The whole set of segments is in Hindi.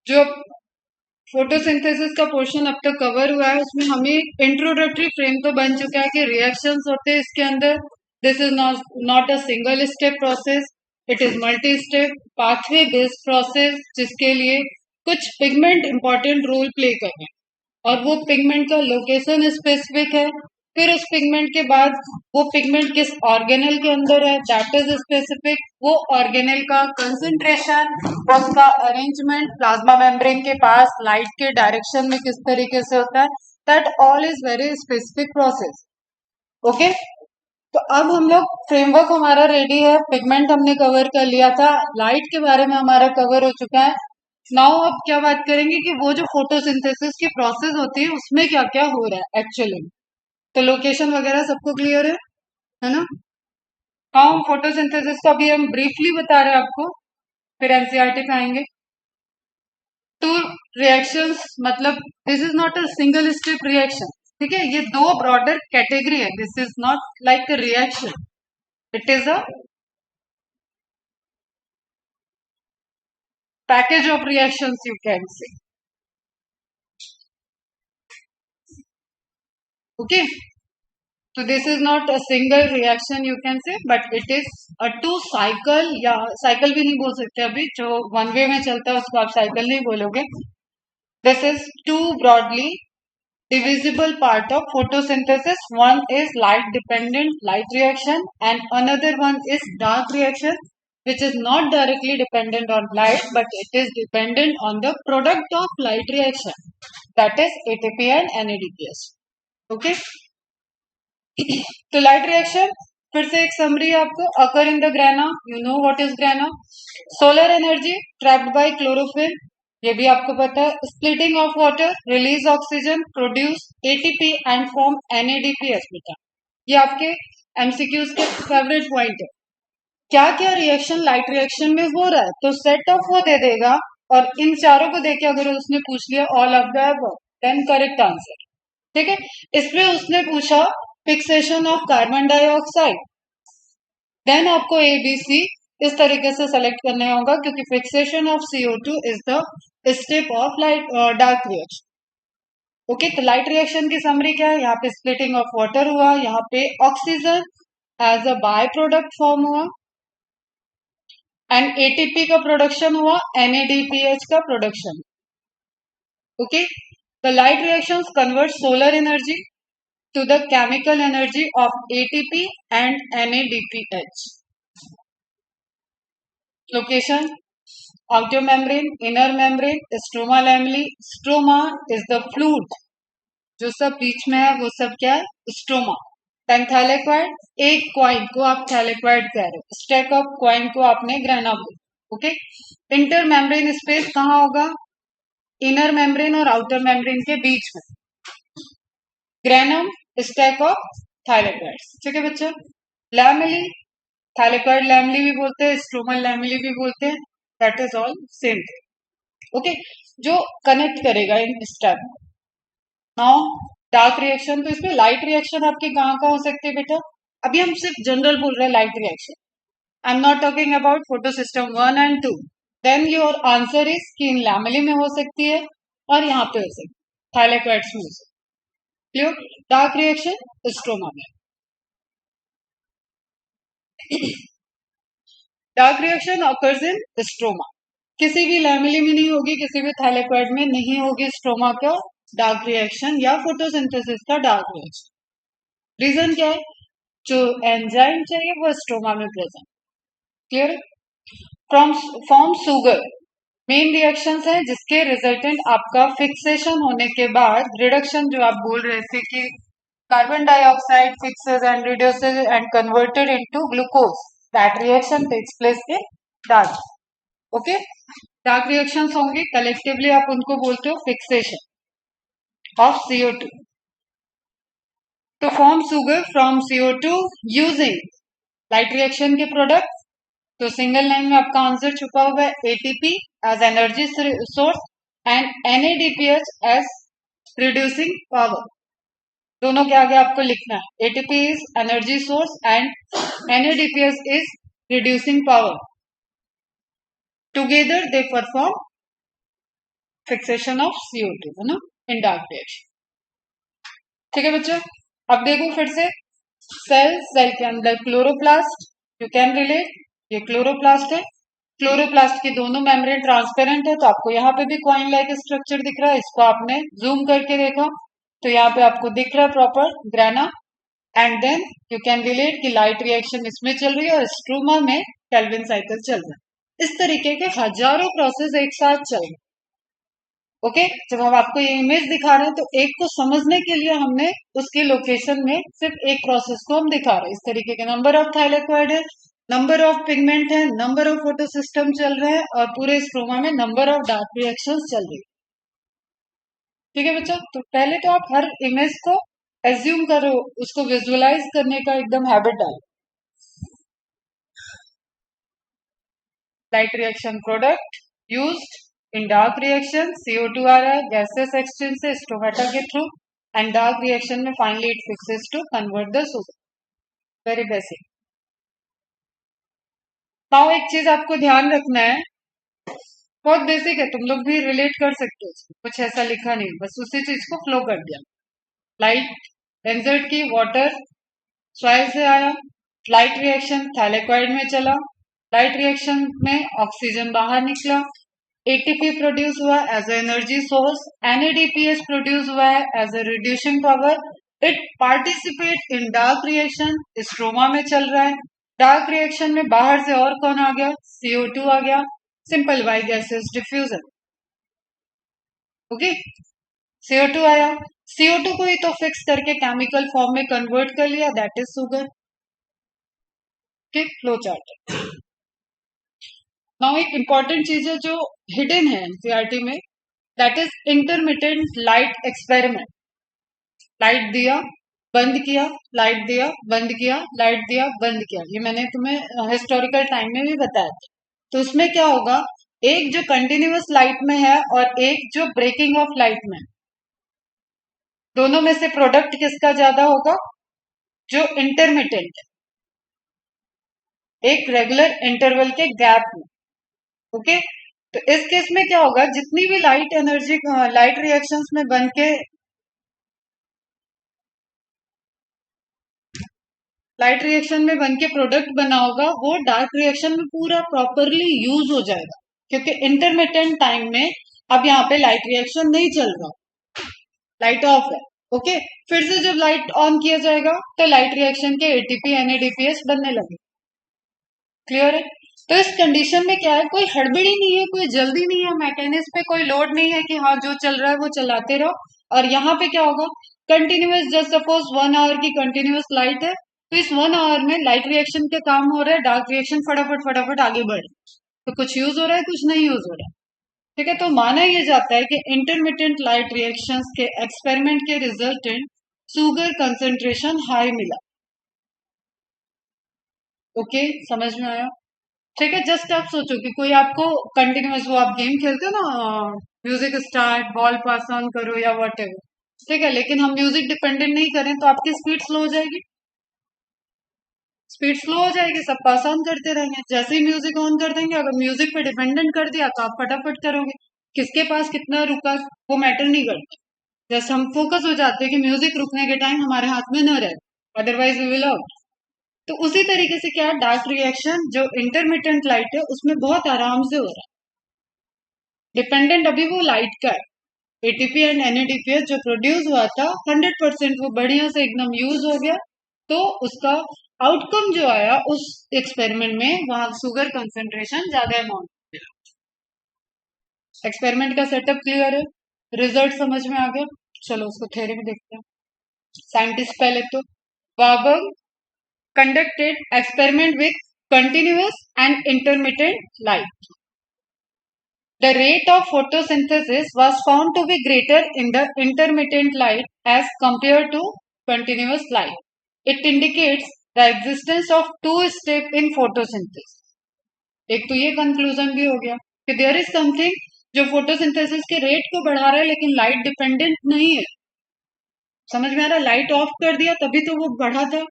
जो फोटोसिंथेसिस का पोर्शन अब तक कवर हुआ है उसमें हमें इंट्रोडक्टरी फ्रेम तो बन चुका है कि रिएक्शंस होते हैं इसके अंदर. This is not a single step process, it is multi step pathway based process जिसके लिए कुछ पिगमेंट इंपॉर्टेंट रोल प्ले कर रहे हैं और वो पिगमेंट का लोकेशन स्पेसिफिक है. फिर उस पिगमेंट के बाद वो पिगमेंट किस ऑर्गेनल के अंदर है दैट इज स्पेसिफिक. वो ऑर्गेनल का कंसंट्रेशन, उसका अरेंजमेंट प्लाज्मा मेम्ब्रेन के पास लाइट के डायरेक्शन में किस तरीके से होता है, that all is very specific process. Okay, तो अब हम लोग फ्रेमवर्क हमारा रेडी है. पिगमेंट हमने कवर कर लिया था, लाइट के बारे में हमारा कवर हो चुका है. नाउ अब क्या बात करेंगे कि वो जो फोटोसिंथेसिस की प्रोसेस होती है उसमें क्या क्या हो रहा है एक्चुअली. तो लोकेशन वगैरह सबको क्लियर है ना. हाँ, हम फोटोसिंथेसिस को अभी हम ब्रीफली बता रहे हैं आपको, फिर एनसीईआरटी पे आएंगे. टू रिएक्शंस मतलब this is not a single step reaction. ठीक है, ये दो ब्रॉडर कैटेगरी है. This is not like a reaction, it is a package of reactions you can say. Okay, so this is not a single reaction you can say but it is a two cycle या cycle भी नहीं बोल सकते अभी, जो वन वे में चलता है उसको आप cycle नहीं बोलोगे. This is two broadly divisible part of photosynthesis. One is light dependent light reaction and another one is dark reaction which is not directly dependent on light but it is dependent on the product of light reaction, that is ATP and NADPH. Okay, तो लाइट रिएक्शन फिर से एक समरी आपको. Occur in the grana, you know what is grana. Solar energy trapped by chlorophyll, ये भी आपको पता है. Splitting of water, release oxygen, produce ATP and form NADPS. बेटा ये आपके एमसीक्यूज के फेवरेट पॉइंट है. क्या क्या रिएक्शन लाइट रिएक्शन में हो रहा है, तो सेट ऑफ वो दे देगा और इन चारों को देके अगर उसने पूछ लिया all of the above then correct answer. ठीक है, इसमें उसने पूछा fixation of carbon dioxide, then आपको ए बी सी इस तरीके से सेलेक्ट करना होगा क्योंकि fixation of CO2 is the step of light dark reaction. Okay, तो लाइट रिएक्शन की समरी क्या है. यहाँ पे स्प्लिटिंग ऑफ वाटर हुआ, यहाँ पे oxygen as a by product फॉर्म हुआ एंड एटीपी का प्रोडक्शन हुआ, NADPH का production. Okay, the light reactions convert solar energy to the chemical energy of ATP and NADPH. Location, outer membrane, inner membrane, stroma lamella. Stroma is the fluid, जो सब बीच में है वो सब क्या है, स्ट्रोमा. देन थैलेक्वाइड, एक क्वाइन को आप थैलेक्वाइड कह रहे हो, स्टैक ऑफ क्वाइन को आपने ग्रेना बोला. ओके, इंटर मेम्ब्रेन स्पेस कहाँ होगा, इनर मेम्ब्रेन और आउटर मेम्ब्रेन के बीच में. Granum stack of thylakoids. ठीक है बच्चों. लैमेली, थाइलेक्वाइड लैमेली भी बोलते हैं, स्ट्रोमल लैमेली भी बोलते हैं, that is all same thing. Okay, जो कनेक्ट करेगा in step. Now dark reaction, तो इसमें लाइट रिएक्शन आपके कहाँ हो सकती है बेटा. अभी हम सिर्फ जनरल बोल रहे हैं light reaction, I am not talking about photo system 1 and 2. Then your answer is कि इन लैमेली में हो सकती है और यहाँ पे हो सकती है, थाइलेक्वाइड्स में हो सकती है. क्लियर. डार्क रिएक्शन स्ट्रोमा में. Dark reaction occurs in stroma, किसी भी लैमेली में नहीं होगी, किसी भी थाइलेक्वाइड में नहीं होगी स्ट्रोमा का डार्क रिएक्शन या फोटोसिंथेसिस का डार्क रिएक्शन. रीजन क्या है, जो एंजाइम चाहिए वो स्ट्रोमा में present. Clear. From form sugar, main reactions है जिसके रिजल्टेंट आपका फिक्सेशन होने के बाद रिडक्शन, जो आप बोल रहे थे कि carbon dioxide fixes and reduces and converted into glucose, that reaction takes place in dark. Okay, dark reactions होंगे, कलेक्टिवली आप उनको बोलते हो fixation of CO2 to form sugar from CO2 using light reaction के प्रोडक्ट. तो सिंगल लाइन में आपका आंसर छुपा हुआ है, ATP as energy source and NADPH as reducing power. दोनों के आगे आपको लिखना है, ATP is energy source and NADPH is reducing power. Together they perform fixation of CO2 है ना इन डार्क रिएक्शन। ठीक है बच्चों, अब देखो फिर से सेल के अंदर क्लोरोप्लास्ट, यू कैन रिलेट, ये क्लोरोप्लास्ट है। क्लोरोप्लास्ट की दोनों मेम्ब्रेन ट्रांसपेरेंट है, तो आपको यहाँ पे भी कॉइन लाइक स्ट्रक्चर दिख रहा है। इसको आपने जूम करके देखा तो यहाँ पे आपको दिख रहा है proper grana, and then you can relate कि लाइट रिएक्शन इसमें चल रही है और स्ट्रोमा में केल्विन साइकिल चल रहा है। इस तरीके के हजारों प्रोसेस एक साथ चल रहे हैं। ओके, जब हम आपको ये इमेज दिखा रहे हैं तो एक को समझने के लिए हमने उसकी लोकेशन में सिर्फ एक प्रोसेस को हम दिखा रहे हैं। इस तरीके के नंबर ऑफ थाइलेक्वाइड है, नंबर ऑफ पिगमेंट है, नंबर ऑफ फोटोसिस्टम चल रहे हैं और पूरे स्ट्रोमा में नंबर ऑफ डार्क रिएक्शंस चल रही है। ठीक है बच्चों, तो पहले तो आप हर इमेज को एज्यूम करो, उसको विजुअलाइज करने का एकदम हैबिट डालो। Light reaction product used in dark reaction, CO2 आ रहा है गैसेस एक्सचेंज से स्टोमेटा के थ्रू, एंड डार्क रिएक्शन में finally it fixes to convert the sugar. Very basic. Now एक चीज आपको ध्यान रखना है, बहुत बेसिक है, तुम लोग भी रिलेट कर सकते हो, कुछ ऐसा लिखा नहीं, बस उसी चीज को फ्लो कर दिया। लाइट एंजर्ट की वाटर सॉइल से आया, लाइट रिएक्शन थैलेक्वाइड में चला, लाइट रिएक्शन में ऑक्सीजन बाहर निकला, ATP प्रोड्यूस हुआ as a energy source, NADPH produce हुआ है as a reducing power, it participate in dark reaction, stroma में चल रहा है। डार्क रिएक्शन में बाहर से और कौन आ गया, CO2 आ गया, simple why gases diffusion. Okay, CO2 आया, CO2 को ही तो फिक्स करके केमिकल फॉर्म में कन्वर्ट कर लिया, दैट इज सुगर। ठीक, फ्लो चार्ट। नाउ एक इंपॉर्टेंट चीज है जो हिडन है NCERT में, that is intermittent light experiment. Light दिया बंद किया, लाइट दिया बंद किया, लाइट दिया बंद किया, ये मैंने तुम्हें हिस्टोरिकल टाइम में भी बताया था। तो उसमें क्या होगा, एक जो कंटिन्यूअस लाइट में है और एक जो ब्रेकिंग ऑफ लाइट में, दोनों में से प्रोडक्ट किसका ज्यादा होगा, जो इंटरमिटेंट है, एक रेगुलर इंटरवल के गैप में। ओके, तो इस केस में क्या होगा, जितनी भी लाइट एनर्जी लाइट रिएक्शंस में बन के लाइट रिएक्शन में बन के प्रोडक्ट बना होगा, वो डार्क रिएक्शन में पूरा प्रॉपरली यूज हो जाएगा, क्योंकि इंटरमिटेंट टाइम में अब यहाँ पे लाइट रिएक्शन नहीं चल रहा, लाइट ऑफ है। ओके, फिर से जब लाइट ऑन किया जाएगा तो लाइट रिएक्शन के ATP NADPH बनने लगे। क्लियर है? तो इस कंडीशन में क्या है, कोई हड़बड़ी नहीं है, कोई जल्दी नहीं है, मैकेनिज्म पे कोई लोड नहीं है कि हाँ जो चल रहा है वो चलाते रहो। और यहाँ पे क्या होगा, कंटिन्यूअस, जस्ट सपोज 1 आवर की कंटिन्यूअस लाइट है, तो इस 1 आवर में लाइट रिएक्शन के काम हो रहा है, डार्क रिएक्शन फटाफट फटाफट आगे बढ़, तो कुछ यूज हो रहा है, कुछ नहीं यूज हो रहा है। ठीक है, तो माना यह जाता है कि इंटरमिटेंट लाइट रिएक्शंस के एक्सपेरिमेंट के रिजल्टेंट सुगर कंसेंट्रेशन हाई मिला। ओके, समझ में आया? ठीक है, जस्ट आप सोचो कि कोई आपको कंटिन्यूअस, वो आप गेम खेलते हो ना, music start, ball pass on करो या वट एवर, ठीक है, लेकिन हम म्यूजिक डिपेंडेंट नहीं करें तो आपकी स्पीड स्लो हो जाएगी, स्पीड स्लो हो जाएगी, सब पास ऑन करते रहेंगे। जैसे ही म्यूजिक ऑन कर देंगे, अगर म्यूजिक पे डिपेंडेंट कर दिया तो आप फटाफट करोगे, किसके पास कितना रुका वो मैटर नहीं करता, जैसे हम फोकस हो जाते हैं कि म्यूजिक रुकने के टाइम हमारे हाथ में न रहे, अदरवाइज वी विल आउट। तो उसी तरीके से क्या, डार्क रिएक्शन जो इंटरमिटेंट लाइट है उसमें बहुत आराम से हो रहा है, डिपेंडेंट अभी वो लाइट का है। ATP एंड NADPH जो प्रोड्यूस हुआ था 100% वो बढ़िया से एकदम यूज हो गया, तो उसका आउटकम जो आया उस एक्सपेरिमेंट में, वहां शुगर कंसेंट्रेशन ज्यादा अमाउंट मिला। एक्सपेरिमेंट का सेटअप क्लियर है, रिजल्ट समझ में आ गया, चलो उसको थ्योरी में देखते हैं। साइंटिस्ट पहले तो वार्बर्ग conducted experiment with continuous and intermittent light. The rate of photosynthesis was found to be greater in the intermittent light as compared to continuous light. It indicates the existence of two steps in photosynthesis. एक तो ये कंक्लूजन भी हो गया कि देयर इज समथिंग जो फोटोसिंथेसिस के रेट को बढ़ा रहा है, लेकिन लाइट डिपेंडेंट नहीं है। समझ में आ रहा है? लाइट ऑफ कर दिया तभी तो वो बढ़ा था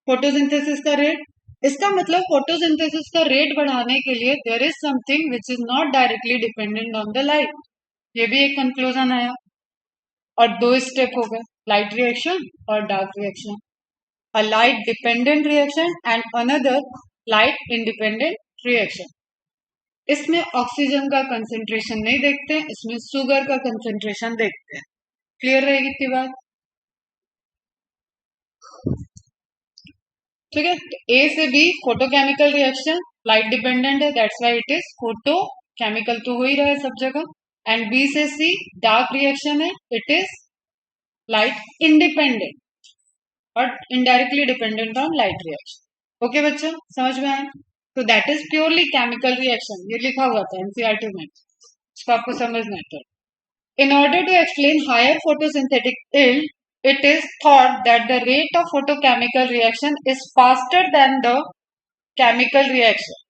फोटोसिंथेसिस का रेट। इसका मतलब फोटोसिंथेसिस का रेट बढ़ाने के लिए there is something which is not directly dependent on the light. ये भी एक कंक्लूजन आया। और दो स्टेप हो गए, लाइट रिएक्शन और dark reaction, a light dependent reaction and another light independent reaction. इसमें ऑक्सीजन का कंसेंट्रेशन नहीं देखते हैं, इसमें शुगर का कंसेंट्रेशन देखते हैं। क्लियर रहेगी इतनी बात? ठीक है, ए से B photochemical reaction light dependent है, that's why it is photochemical, तो हो ही रहा है सब जगह। एंड बी से सी डार्क रिएक्शन है, इट इज लाइट इंडिपेंडेंट और indirectly dependent on light reaction. Okay बच्चों, समझ में आया? तो that is purely chemical reaction, ये लिखा हुआ था एनसीईआरटी में, इसको आपको समझना है। In order to explain higher photosynthetic yield, it is thought that the rate of photochemical reaction is faster than the chemical reaction.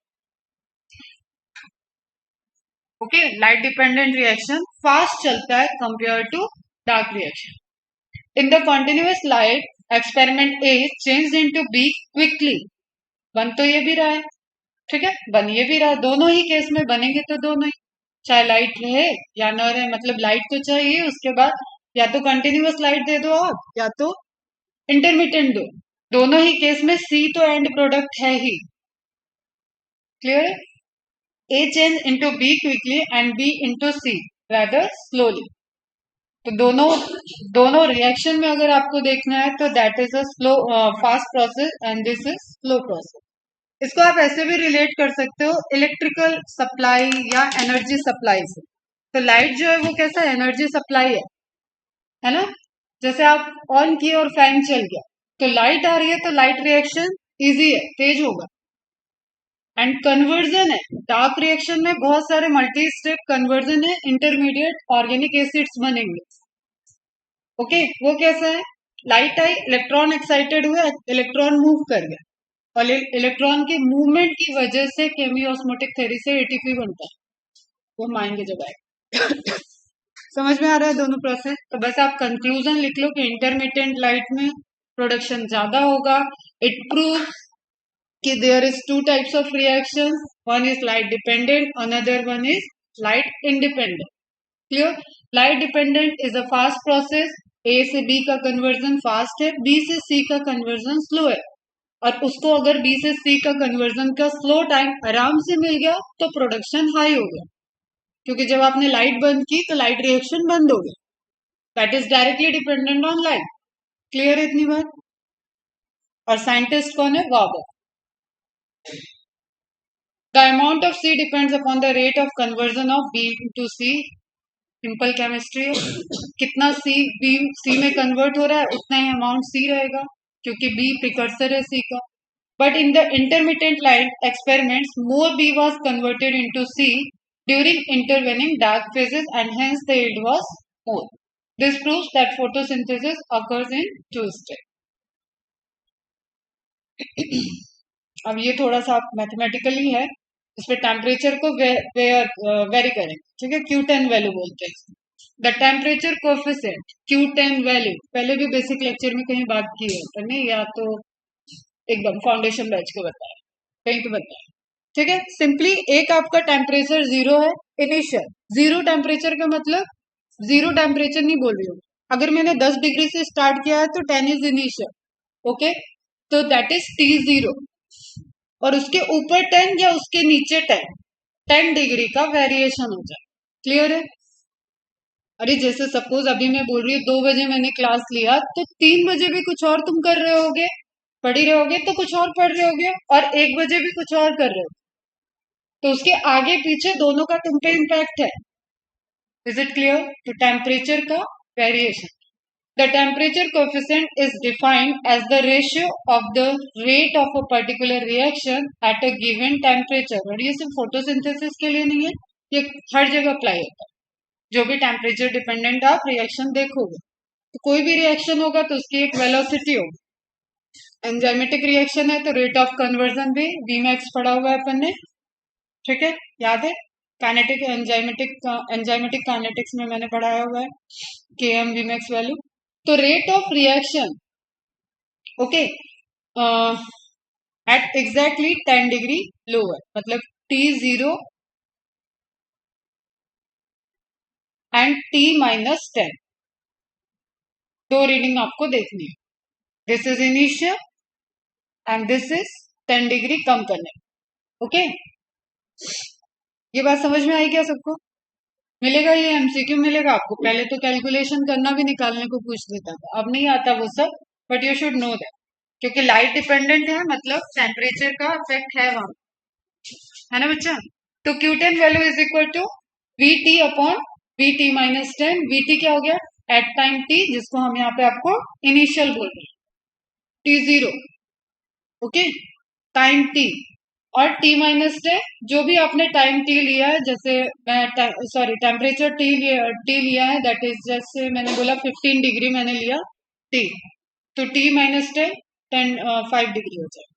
Okay, light dependent reaction fast चलता है compared to dark reaction. In the continuous light, experiment A changed into B quickly. बन तो ये भी रहा है, ठीक है, बन ये भी रहा है, दोनों ही केस में बनेंगे तो दोनों ही, चाहे लाइट रहे या न रहे, मतलब लाइट तो चाहिए, उसके बाद या तो कंटिन्यूअस लाइट दे दो आप या तो इंटरमीडिएट दो, दोनों ही केस में सी तो एंड प्रोडक्ट है ही। क्लियर है? A change into B quickly and B into C rather slowly. तो दोनों रिएक्शन में अगर आपको देखना है तो that is a slow fast process and this is slow process. इसको आप ऐसे भी रिलेट कर सकते हो इलेक्ट्रिकल सप्लाई या एनर्जी सप्लाई से। तो लाइट जो है वो कैसा एनर्जी सप्लाई है ना? जैसे आप ऑन किए और फैन चल गया तो लाइट आ रही है, तो लाइट रिएक्शन इजी है, तेज होगा। एंड कन्वर्जन है, डार्क रिएक्शन में बहुत सारे मल्टी स्टेप कन्वर्जन है, इंटरमीडिएट ऑर्गेनिक एसिड्स बनेंगे। ओके, वो कैसा है? लाइट आई, इलेक्ट्रॉन एक्साइटेड हुआ, इलेक्ट्रॉन मूव कर गया और इलेक्ट्रॉन के मूवमेंट की वजह से केमियोस्मोटिक थ्योरी से एटीपी बनता है, वो हम आएंगे जब आएगा। समझ में आ रहा है दोनों प्रोसेस? तो बस आप कंक्लूजन लिख लो कि इंटरमीडिएट लाइट में प्रोडक्शन ज्यादा होगा। इट प्रूव कि there is two types of reaction, one is light dependent, another one is light independent. Clear? Light dependent is a fast process, A से बी का कन्वर्जन फास्ट है, बी से सी का कन्वर्जन स्लो है, और उसको अगर बी से सी का कन्वर्जन का स्लो टाइम आराम से मिल गया तो प्रोडक्शन हाई हो गया, क्योंकि जब आपने लाइट बंद की तो लाइट रिएक्शन बंद हो गई, that is directly dependent on light. Clear है इतनी बात? और साइंटिस्ट कौन है? Warburg. The amount of C depends upon the rate of conversion of B to C. Simple chemistry है, कितना सी बी सी में कन्वर्ट हो रहा है उतना ही अमाउंट सी रहेगा, क्योंकि बी प्रिकर्सर है सी का। But in the intermittent light experiments, more B was converted into C during intervening dark phases and hence the yield was more. This proves that photosynthesis occurs in two steps. अब ये थोड़ा सा मैथमेटिकली है, इस पे टेम्परेचर को वेरी करेंगे, ठीक है? Q10 वैल्यू बोलते हैं। The temperature coefficient Q10 value पहले भी बेसिक लेक्चर में कहीं बात की है नहीं, या तो एकदम फाउंडेशन बैच के बताया, कहीं तो बताया, ठीक है? सिंपली एक आपका टेम्परेचर जीरो है इनिशियल, जीरो टेम्परेचर का मतलब जीरो टेम्परेचर नहीं बोल रही हूँ, अगर मैंने 10 डिग्री से स्टार्ट किया है तो 10 इज इनिशियल, ओके, तो दैट इज T0, और उसके ऊपर 10 या उसके नीचे 10 डिग्री का वेरिएशन हो जाए। क्लियर है? अरे जैसे सपोज अभी मैं बोल रही हूँ 2 बजे मैंने क्लास लिया तो 3 बजे भी कुछ और तुम कर रहे होगे, पढ़ ही रहोगे, तो कुछ और पढ़ रहे होगे, और 1 बजे भी कुछ और कर रहे हो, तो उसके आगे पीछे दोनों का तुम पे इम्पैक्ट है। Is it clear? तो टेम्परेचर का variation, the temperature coefficient is defined as the ratio of the rate of a particular reaction at a given temperature. और ये सिर्फ फोटोसिंथेसिस के लिए नहीं है, ये हर जगह अप्लाई होता है, जो भी टेम्परेचर डिपेंडेंट आप रिएक्शन देखोगे, तो कोई भी रिएक्शन होगा तो उसकी एक वेलोसिटी होगी। एंजाइमेटिक रिएक्शन है तो रेट ऑफ कन्वर्जन भी Vmax पढ़ा हुआ है अपन ने, ठीक है, याद है? काइनेटिक एंजाइमेटिक काइनेटिक्स में मैंने पढ़ाया हुआ है Km Vmax वैल्यू। तो rate of reaction, okay, at exactly 10 degree lower, मतलब T0 एंड T-10। दो रीडिंग आपको देखनी है। This is initial and this is 10 degree कम करने। ओके, ये बात समझ में आई क्या सबको? मिलेगा ये एमसीक्यू मिलेगा आपको। पहले तो कैलकुलेशन करना भी निकालने को पूछ देता था, अब नहीं आता वो सब, but you should know that, क्योंकि लाइट डिपेंडेंट है, मतलब टेम्परेचर का इफेक्ट है वहां, है ना बच्चा? तो Q10 value is equal to VT upon VT-10। VT क्या हो गया? एट टाइम T, जिसको हम यहाँ पे आपको इनिशियल बोल रहे हैं, T0। ओके, टाइम T और T-10, जो भी आपने टाइम T लिया है, जैसे मैं सॉरी टेम्परेचर T लिया है, दैट इज जैसे मैंने बोला 15 डिग्री मैंने लिया T, तो T-10 5 डिग्री हो जाए।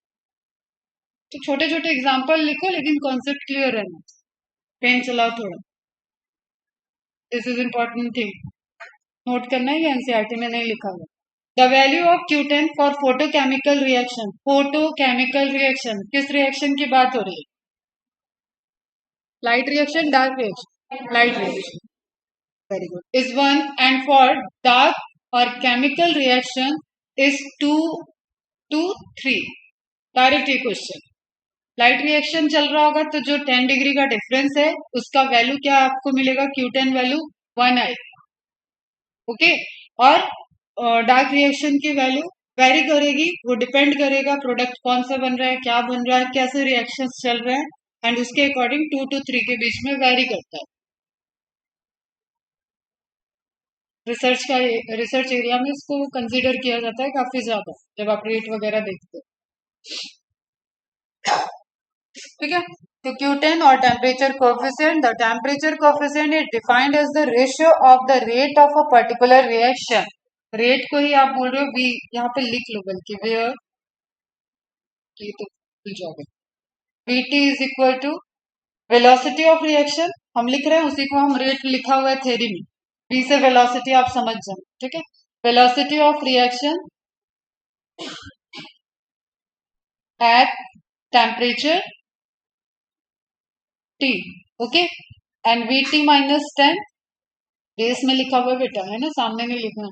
तो छोटे छोटे एग्जाम्पल लिखो, लेकिन कॉन्सेप्ट क्लियर रहना। पेन चलाओ थोड़ा, this is important thing, note करना है, एनसीईआरटी में नहीं लिखा हुआ। The value of Q10 for photochemical reaction. Photochemical reaction, किस रिएक्शन की बात हो रही है? Light reaction, dark reaction? Light reaction, very good. Is 1 and for dark और chemical reaction is 2 to 3। Direct ये क्वेश्चन। लाइट रिएक्शन चल रहा होगा तो जो 10 डिग्री का डिफरेंस है उसका वैल्यू क्या आपको मिलेगा? Q10 वैल्यू 1 आएगी। ओके, और डार्क रिएक्शन की वैल्यू वेरी करेगी, वो डिपेंड करेगा प्रोडक्ट कौन सा बन रहा है, क्या बन रहा है, कैसे रिएक्शंस चल रहे हैं, एंड उसके अकॉर्डिंग 2 to 3 के बीच में वेरी करता है। रिसर्च एरिया में इसको कंसीडर किया जाता है काफी ज्यादा, जब आप रेट वगैरह देखते हो। ठीक है, तो Q10 और temperature coefficient, the temperature coefficient is defined as the ratio of the rate of a particular reaction. Rate को ही आप बोल रहे हो V, यहाँ पे लिख लो, बल्कि वेयर, ये तो भूल जाओगे। VT is equal to velocity of reaction, हम लिख रहे हैं उसी को हम रेट लिखा हुआ है थ्योरी में, V से वेलोसिटी आप समझ जाओ। ठीक है, velocity of reaction at temperature T। Okay, and VT-10 base में लिखा हुआ बेटा, है ना, सामने नहीं लिखना।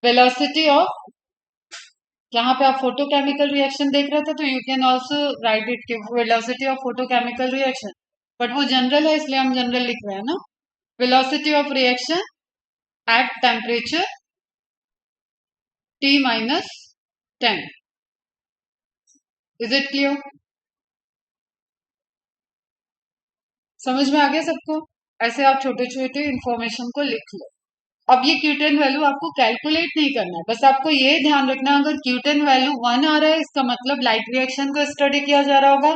वेलोसिटी ऑफ, यहाँ पे आप फोटोकेमिकल रिएक्शन देख रहे थे तो you can also write it कि velocity of photochemical reaction, but वो जनरल है इसलिए हम जनरल लिख रहे हैं ना। Velocity of reaction at temperature T-10। Is it clear? समझ में आ गया सबको? ऐसे आप छोटे छोटे इंफॉर्मेशन को लिख लो। अब ये Q10 वैल्यू आपको कैलकुलेट नहीं करना है, बस आपको ये ध्यान रखना है, अगर Q10 वैल्यू 1 आ रहा है इसका मतलब लाइट रिएक्शन को स्टडी किया जा रहा होगा।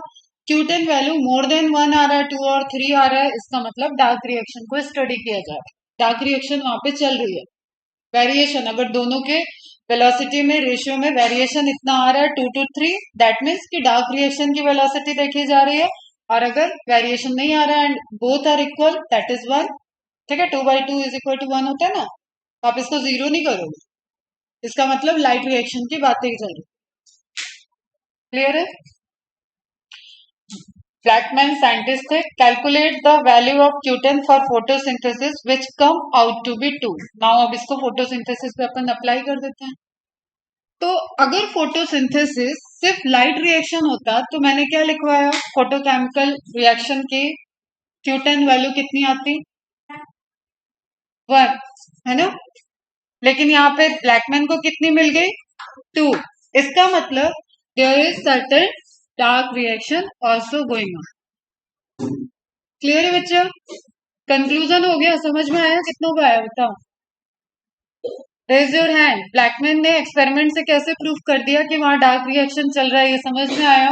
Q10 वैल्यू मोर देन 1 आ रहा है, 2 और 3 आ रहा है, इसका मतलब डार्क रिएक्शन को स्टडी किया जा रहा है, डार्क रिएक्शन वहां पे चल रही है। वेरिएशन, अगर दोनों के वेलोसिटी में रेशियो में वेरिएशन इतना आ रहा है 2 to 3, दैट मीन्स कि डार्क रिएक्शन की वेलोसिटी देखी जा रही है, और अगर वेरिएशन नहीं आ रहा है and both are equal, that is 1। ठीक है, 2/2 इज इक्वल टू 1 होता है ना, तो आप इसको जीरो नहीं करोगे, इसका मतलब लाइट रिएक्शन की बातें चल रही। क्लियर है? ब्लैकमैन साइंटिस्ट थे, calculate the value of Q10 for photosynthesis which come out to be 2। Now अब इसको फोटोसिंथेसिस पे अपन अप्लाई कर देते हैं। तो अगर फोटोसिंथेसिस सिर्फ लाइट रिएक्शन होता तो मैंने क्या लिखवाया? फोटोकेमिकल रिएक्शन की Q10 वैल्यू कितनी आती? 1, है ना? लेकिन यहाँ पे ब्लैकमैन को कितनी मिल गई? 2। इसका मतलब there is certain dark reaction also going on. Clear है बच्चा? कंक्लूजन हो गया? समझ में आया? कितनों को आया बताओ? Raise your hand. ब्लैकमैन ने एक्सपेरिमेंट से कैसे प्रूफ कर दिया कि वहां डार्क रिएक्शन चल रहा है, ये समझ में आया?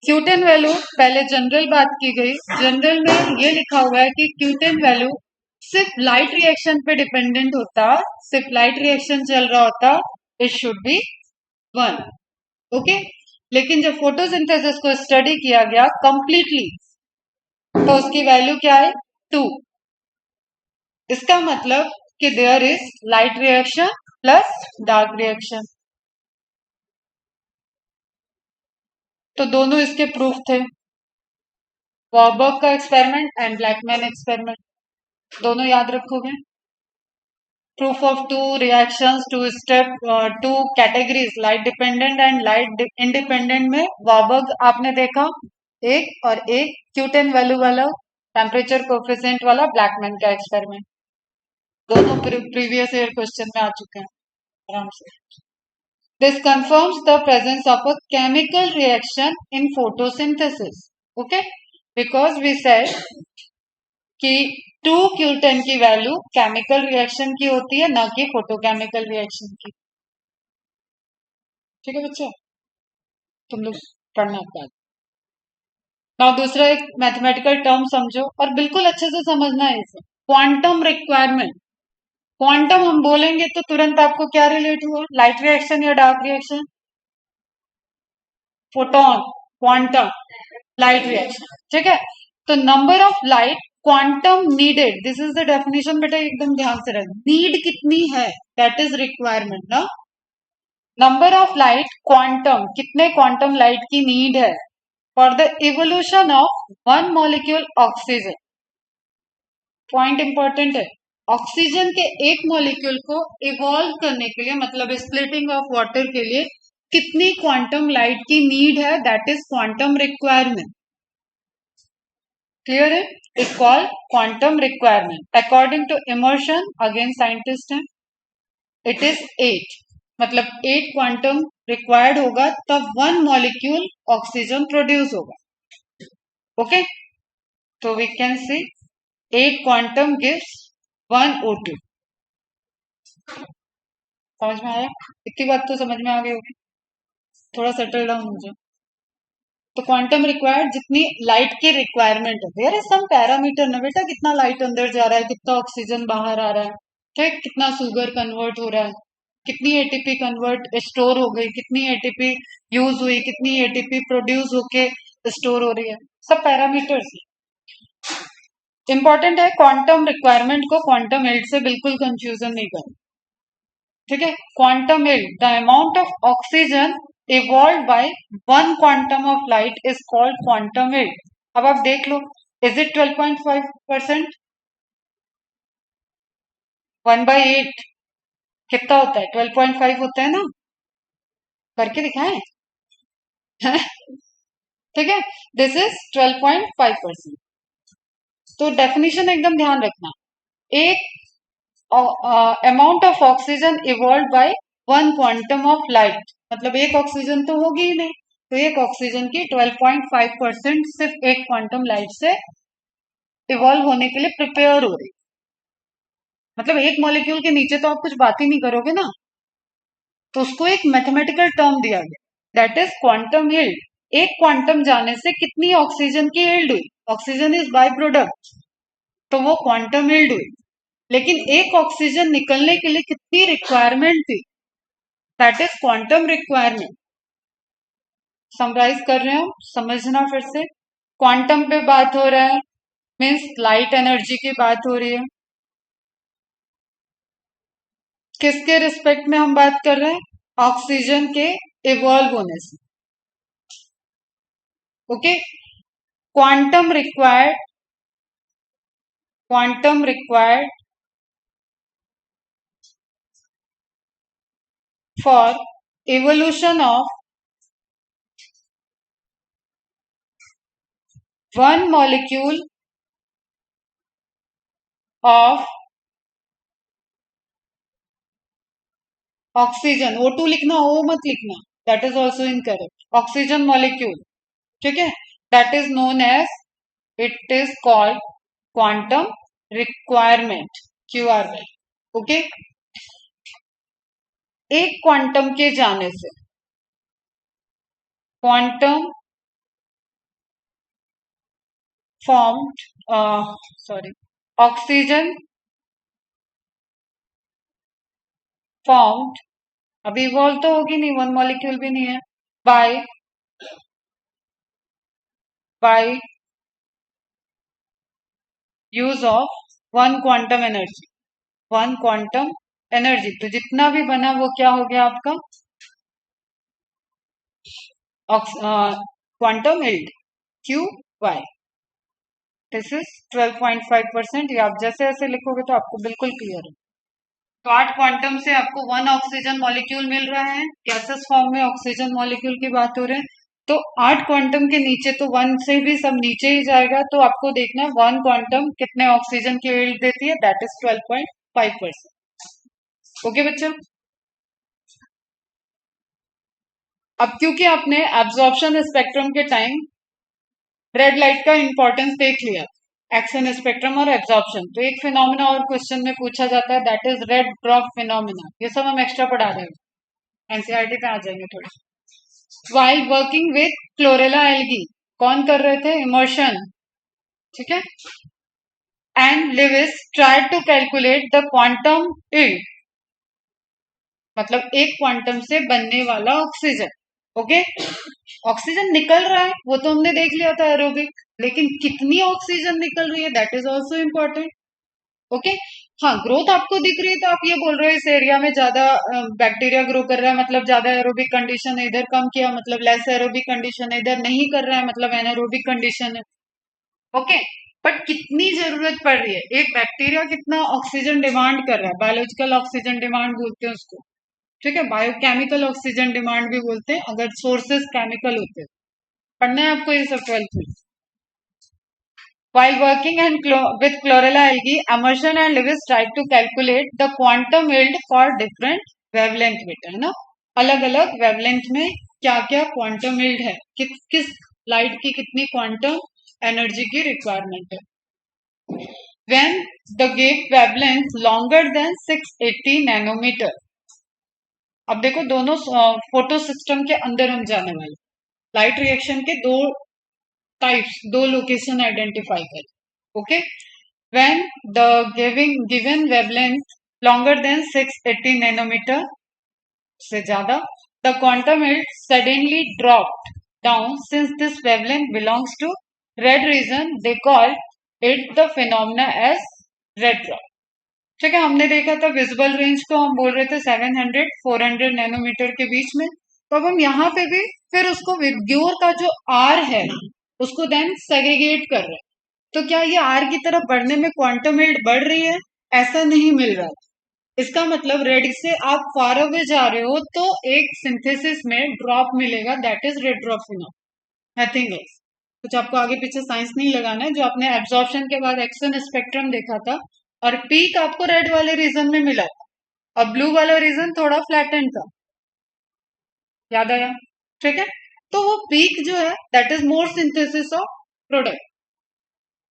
Q10 वैल्यू, पहले जनरल बात की गई, जनरल में ये लिखा हुआ है कि Q10 वैल्यू सिर्फ लाइट रिएक्शन पे डिपेंडेंट होता, सिर्फ लाइट रिएक्शन चल रहा होता, इट शुड बी 1। ओके, लेकिन जब फोटोसिंथेसिस को स्टडी किया गया कंप्लीटली तो उसकी वैल्यू क्या है? 2। इसका मतलब कि there is light reaction plus dark reaction, तो दोनों इसके प्रूफ थे, वॉरबर्ग का एक्सपेरिमेंट एंड ब्लैकमैन एक्सपेरिमेंट। दोनों याद रखोगे? Proof of two reactions, two categories, light dependent and light independent में वाबग आपने देखा एक, और एक Q10 वैल्यू वाला टेम्परेचर कोफिशिएंट वाला ब्लैकमैन का एक्सपेरिमेंट, दोनों प्रीवियस ईयर क्वेश्चन में आ चुके हैं आराम से. This confirms the presence of a chemical reaction in photosynthesis. Okay, because we said कि 2Q10 की वैल्यू केमिकल रिएक्शन की होती है, ना कि फोटोकेमिकल रिएक्शन की. ठीक है बच्चा, तुम लोग पढ़ना बाद. ना दूसरा एक मैथमेटिकल टर्म समझो और बिल्कुल अच्छे से समझना है इसे. Quantum requirement. क्वांटम हम बोलेंगे तो तुरंत आपको क्या रिलेट हुआ? लाइट रिएक्शन या dark reaction? Photon, quantum, light reaction. ठीक है, तो number of light quantum needed, this is the definition. बेटा एकदम ध्यान से रख, नीड कितनी है, दैट इज रिक्वायरमेंट ना. नंबर ऑफ लाइट क्वांटम, कितने क्वांटम लाइट की नीड है for the evolution of one molecule oxygen. Point important है. ऑक्सीजन के एक मॉलिक्यूल को इवॉल्व करने के लिए, मतलब स्प्लिटिंग ऑफ वाटर के लिए कितनी क्वांटम लाइट की नीड है, that is quantum requirement. Clear है? Is called quantum requirement according to Emerson. Again scientist है, इट इज 8, मतलब 8 क्वांटम रिक्वायर्ड होगा तब वन मॉलिक्यूल ऑक्सीजन प्रोड्यूस होगा. ओके, तो we can see 8 quantum gives 1 O2. समझ में आया? इतनी बात तो समझ में आ गई होगी. थोड़ा सेटल डाउन हो जाओ. तो क्वांटम रिक्वायर्ड, जितनी लाइट की रिक्वायरमेंट है, देयर इज सम पैरामीटर ना बेटा, कितना लाइट अंदर जा रहा है, कितना ऑक्सीजन बाहर आ रहा है, ठीक, कितना शुगर कन्वर्ट हो रहा है, कितनी एटीपी कन्वर्ट स्टोर हो गई, कितनी एटीपी यूज हुई, कितनी एटीपी प्रोड्यूस होके स्टोर हो रही है, सब पैरामीटर्स. इंपॉर्टेंट है, क्वांटम रिक्वायरमेंट को क्वांटम एल्ड से बिल्कुल कंफ्यूजन नहीं करना. ठीक है, quantum yield, the amount of oxygen evolve by one quantum of light is called quantum yield. अब आप देख लो, इज इट 12.5%? 1/8 कितना होता है? 12.5 होता है ना. करके दिखाएं? ठीक है, दिस इज 12.5%. तो डेफिनेशन एकदम ध्यान रखना. एक amount of oxygen evolve by one quantum of light, मतलब एक ऑक्सीजन तो होगी ही नहीं, तो एक ऑक्सीजन की 12.5% सिर्फ एक क्वांटम लाइट से इवॉल्व होने के लिए प्रिपेयर हो रही. मतलब एक मॉलिक्यूल के नीचे तो आप कुछ बात ही नहीं करोगे ना, तो उसको एक मैथमेटिकल टर्म दिया गया, दैट इज क्वांटम यील्ड. एक क्वांटम जाने से कितनी ऑक्सीजन की यील्ड हुई? ऑक्सीजन इज बाय प्रोडक्ट, तो वो क्वांटम यील्ड हुई. लेकिन एक ऑक्सीजन निकलने के लिए कितनी रिक्वायरमेंट थी, that is quantum requirement. Summarise कर रहे हो, समझना फिर से. क्वांटम पे बात हो रहा है, मीन्स लाइट एनर्जी की बात हो रही है. किसके रिस्पेक्ट में हम बात कर रहे हैं? ऑक्सीजन के इवॉल्व होने से. Okay, quantum required for evolution of one molecule of oxygen. O2 लिखना, O मत लिखना, that is also incorrect. Oxygen molecule, ठीक है, that is known as, it is called quantum requirement, QRY. Okay, एक क्वांटम के जाने से quantum formed, sorry, oxygen formed, अभी इवॉल्व तो होगी नहीं, वन मॉलिक्यूल भी नहीं है, by use of one quantum energy. One quantum energy, तो जितना भी बना वो क्या हो गया आपका? Quantum yield, QY. This is 12.5%। ये आप जैसे ऐसे लिखोगे तो आपको बिल्कुल क्लियर है। तो 8 क्वांटम से आपको 1 ऑक्सीजन मॉलिक्यूल मिल रहा है, गैसेस फॉर्म में ऑक्सीजन मॉलिक्यूल की बात हो रही है। तो 8 क्वांटम के नीचे तो 1 से भी सब नीचे ही जाएगा, तो आपको देखना है 1 क्वांटम कितने ऑक्सीजन की यील्ड देती है, दैट इज 12.5%। ओके बच्चों, अब क्योंकि आपने एब्जॉर्प्शन स्पेक्ट्रम के टाइम रेड लाइट का इंपॉर्टेंस देख लिया, एक्शन स्पेक्ट्रम और एब्जॉर्प्शन, तो एक फिनोमिना और क्वेश्चन में पूछा जाता है, that is red drop phenomena. ये सब हम एक्स्ट्रा पढ़ा रहे हैं, एनसीईआरटी पे आ जाएंगे थोड़े। While working with Chlorella algae, कौन कर रहे थे, इमर्शन, ठीक है। And Lewis tried to calculate the quantum yield, मतलब एक क्वांटम से बनने वाला ऑक्सीजन। ओके, ऑक्सीजन निकल रहा है वो तो हमने देख लिया था एरोबिक, लेकिन कितनी ऑक्सीजन निकल रही है that is also important. Okay, हाँ ग्रोथ आपको दिख रही है तो आप ये बोल रहे हो इस एरिया में ज्यादा बैक्टीरिया ग्रो कर रहा है, मतलब ज्यादा एरोबिक कंडीशन है, इधर कम किया मतलब लेस एरोबिक कंडीशन है, इधर नहीं कर रहा है मतलब एनारोबिक कंडीशन है। ओके, बट कितनी जरूरत पड़ रही है, एक बैक्टीरिया कितना ऑक्सीजन डिमांड कर रहा है, बायोलॉजिकल ऑक्सीजन डिमांड बोलते हैं उसको, ठीक है। बायोकेमिकल ऑक्सीजन डिमांड भी बोलते हैं अगर सोर्सेस केमिकल होते हैं। पढ़ना है आपको ये सब 12th में। While working with chlorella algae, Emerson and Lewis tried to calculate the quantum yield for different wavelength बेटा, है ना, अलग अलग वेवलेंथ में क्या क्या क्वांटम yield है, किस लाइट की कितनी क्वांटम एनर्जी की रिक्वायरमेंट है। When the gave wavelength longer than 680 nanometre, अब देखो दोनों फोटो सिस्टम के अंदर हम जाने वाले, लाइट रिएक्शन के दो टाइप्स, दो लोकेशन आइडेंटिफाई करें। Okay, when the given wavelength longer than 680 nanometre से ज्यादा, the quantum yield suddenly dropped down, since this wavelength belongs to red region they call it the phenomena as red drop. ठीक है, हमने देखा था विजिबल रेंज को हम बोल रहे थे 700-400 नैनोमीटर के बीच में, तो अब हम यहाँ पे भी फिर उसको विग्योर का जो आर है उसको देन सेग्रीगेट कर रहे हैं। तो क्या ये आर की तरफ बढ़ने में क्वांटम यील्ड बढ़ रही है, ऐसा नहीं मिल रहा। इसका मतलब रेड से आप फार अवे जा रहे हो तो एक सिंथेसिस में ड्रॉप मिलेगा, that is red drop phenomena, nothing else. कुछ आपको आगे पीछे साइंस नहीं लगाना है, जो आपने एब्जॉर्प्शन के बाद एक्शन स्पेक्ट्रम देखा था और पीक आपको रेड वाले रीजन में मिला था और ब्लू वाला रीजन थोड़ा फ्लैटेंड था, याद आया, ठीक है। तो वो पीक जो है that is more synthesis of product,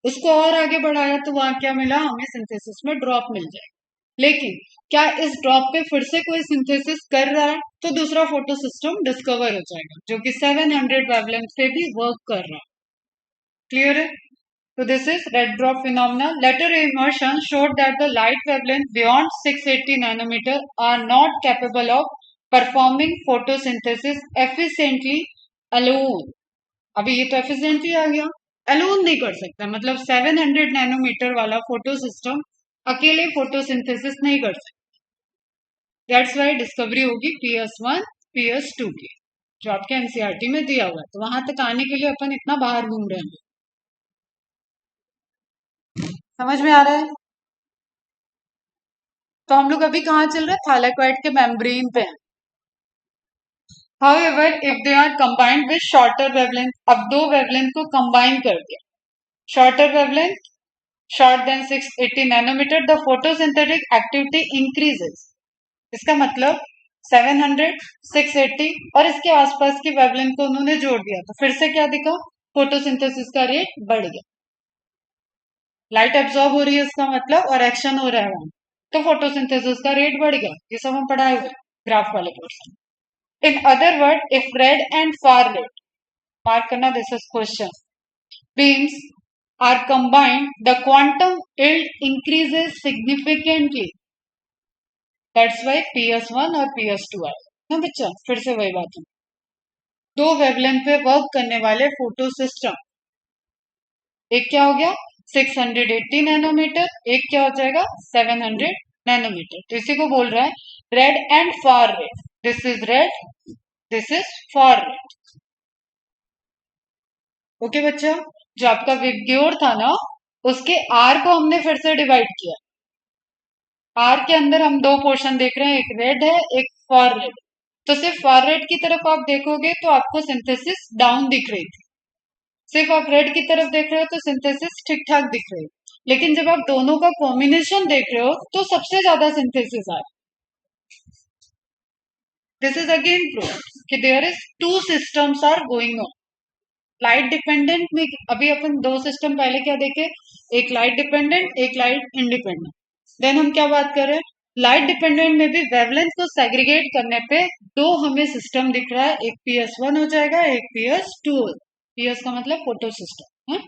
उसको और आगे बढ़ाया तो वहां क्या मिला, हमें सिंथेसिस में ड्रॉप मिल जाए। लेकिन क्या इस ड्रॉप पे फिर से कोई सिंथेसिस कर रहा है तो दूसरा फोटो सिस्टम डिस्कवर हो जाएगा जो कि 700 वेवलेंथ पे भी वर्क कर रहा है। क्लियर है? So this is red drop phenomena. Later immersion showed that the light wavelength beyond 680 nanometer are not capable of performing photosynthesis efficiently alone. अभी ये तो efficiently आ गया, alone नहीं कर सकता, मतलब 700 नैनोमीटर वाला फोटो सिस्टम अकेले फोटोसिंथेसिस नहीं कर सकता। दैट्स वाई डिस्कवरी होगी PS1 PS2 की, जो आपके एनसीईआरटी में दिया हुआ है। तो वहां तक आने के लिए अपन इतना बाहर घूम रहे हैं, समझ में आ रहा है? तो हम लोग अभी कहाँ चल रहे हैं, थैलेकॉइड के मेम्ब्रेन पे हैं। However, if they are combined with shorter wavelength, अब दो वेवलेंथ को कंबाइन कर दिया, shorter wavelength, short than 680 nanometer, the photosynthetic activity increases। इसका मतलब 700, 680 और इसके आसपास की वेवलेंथ को उन्होंने जोड़ दिया तो फिर से क्या दिखा, फोटोसिंथेसिस का रेट बढ़ गया, लाइट एब्जॉर्ब हो रही है इसका मतलब, और एक्शन हो रहा है वहां, तो फोटोसिंथेसिस का रेट बढ़ गया। ये सब हम पढ़ाए हुए ग्राफ वाले portion. In other word, if red and far red, mark करना, this is question, beams are combined, the quantum yield increases significantly, that's why PS1 और PS2 आए ना बच्चा। फिर से वही बात है, दो वेवलेंथ पे वर्क करने वाले फोटो सिस्टम, एक क्या हो गया 680 नैनोमीटर, एक क्या हो जाएगा 700 नैनोमीटर। तो इसी को बोल रहा है red and far red, this is red, this is far red. Okay बच्चा, जो आपका विग्योर था ना उसके आर को हमने फिर से डिवाइड किया। आर के अंदर हम दो पोर्शन देख रहे हैं, एक रेड है एक फॉर रेड। तो सिर्फ फॉर रेड की तरफ आप देखोगे तो आपको सिंथेसिस डाउन दिख रही थी, सिर्फ आप रेड की तरफ देख रहे हो तो सिंथेसिस ठीक ठाक दिख रही है। लेकिन जब आप दोनों का कॉम्बिनेशन देख रहे हो तो सबसे ज्यादा सिंथेसिस आए। दिस इज अगेन प्रूव कि there is two systems are going on. Light dependent में अभी अपन दो सिस्टम पहले क्या देखे, एक लाइट डिपेंडेंट एक लाइट इंडिपेंडेंट। देन हम क्या बात कर रहे हैं, लाइट डिपेंडेंट में भी वेवलेंथ को सेग्रीगेट करने पे दो हमें सिस्टम दिख रहा है, एक PS1 हो जाएगा एक PS2। PS का मतलब फोटो सिस्टम है।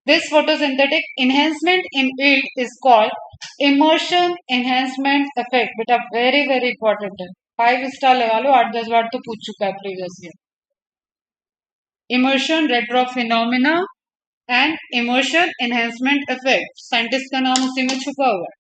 This photosynthetic enhancement in it is called immersion enhancement effect। बेटा वेरी वेरी इंपॉर्टेंट है, 5 स्टार लगा लो, 8-10 बार तो पूछ चुका है previous year. Immersion retro phenomena and immersion enhancement effect, scientist का नाम उसी में छुपा हुआ है।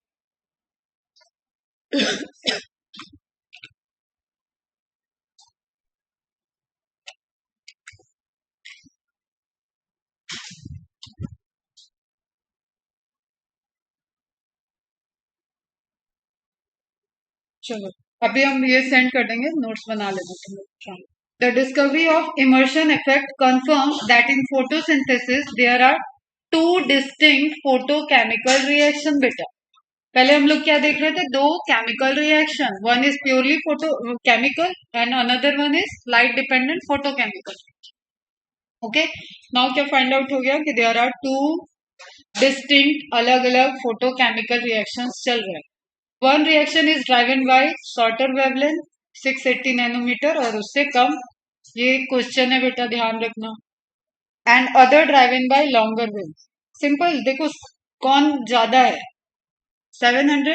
चलो अभी हम ये सेंड कर देंगे, नोट्स बना लेते तुम लोग। The discovery of immersion effect confirms that in photosynthesis there are two distinct photochemical reaction। बेटा पहले हम लोग क्या देख रहे थे, दो chemical reaction, one is purely photo chemical and another one is light dependent photochemical. Okay, now क्या फाइंड आउट हो गया कि देयर आर टू डिस्टिंक्ट अलग अलग फोटोकेमिकल रिएक्शंस चल रहे हैं। One reaction is driven by shorter wavelength 680 nanometre और उससे कम, ये क्वेश्चन है बेटा ध्यान रखना। And other driven by longer wave. Simple, देखो कौन ज्यादा है, 700,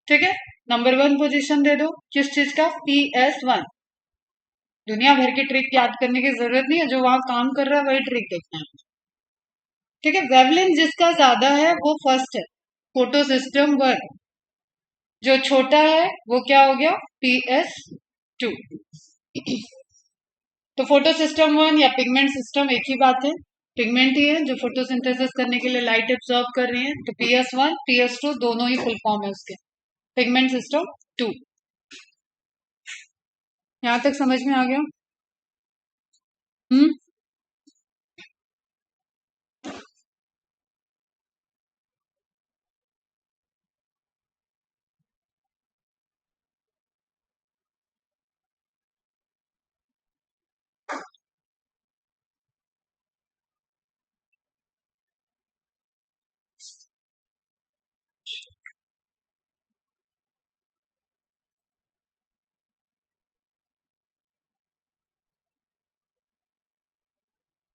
ठीक है। नंबर 1 पोजीशन दे दो किस चीज का, PS1। दुनिया भर की ट्रिक याद करने की जरूरत नहीं है, जो वहां काम कर रहा है वही ट्रिक देखना है, ठीक है। वेवलेंथ जिसका ज्यादा है वो फर्स्ट है, फोटो सिस्टम 1। जो छोटा है वो क्या हो गया, PS2। तो फोटो सिस्टम 1 या पिगमेंट सिस्टम एक ही बात है, पिगमेंट ही है जो फोटोसिंथेसिस करने के लिए लाइट एब्सॉर्ब कर रही है। तो PS1 PS2 दोनों ही फुल फॉर्म है उसके, पिगमेंट सिस्टम 2। यहां तक समझ में आ गया? हम्म,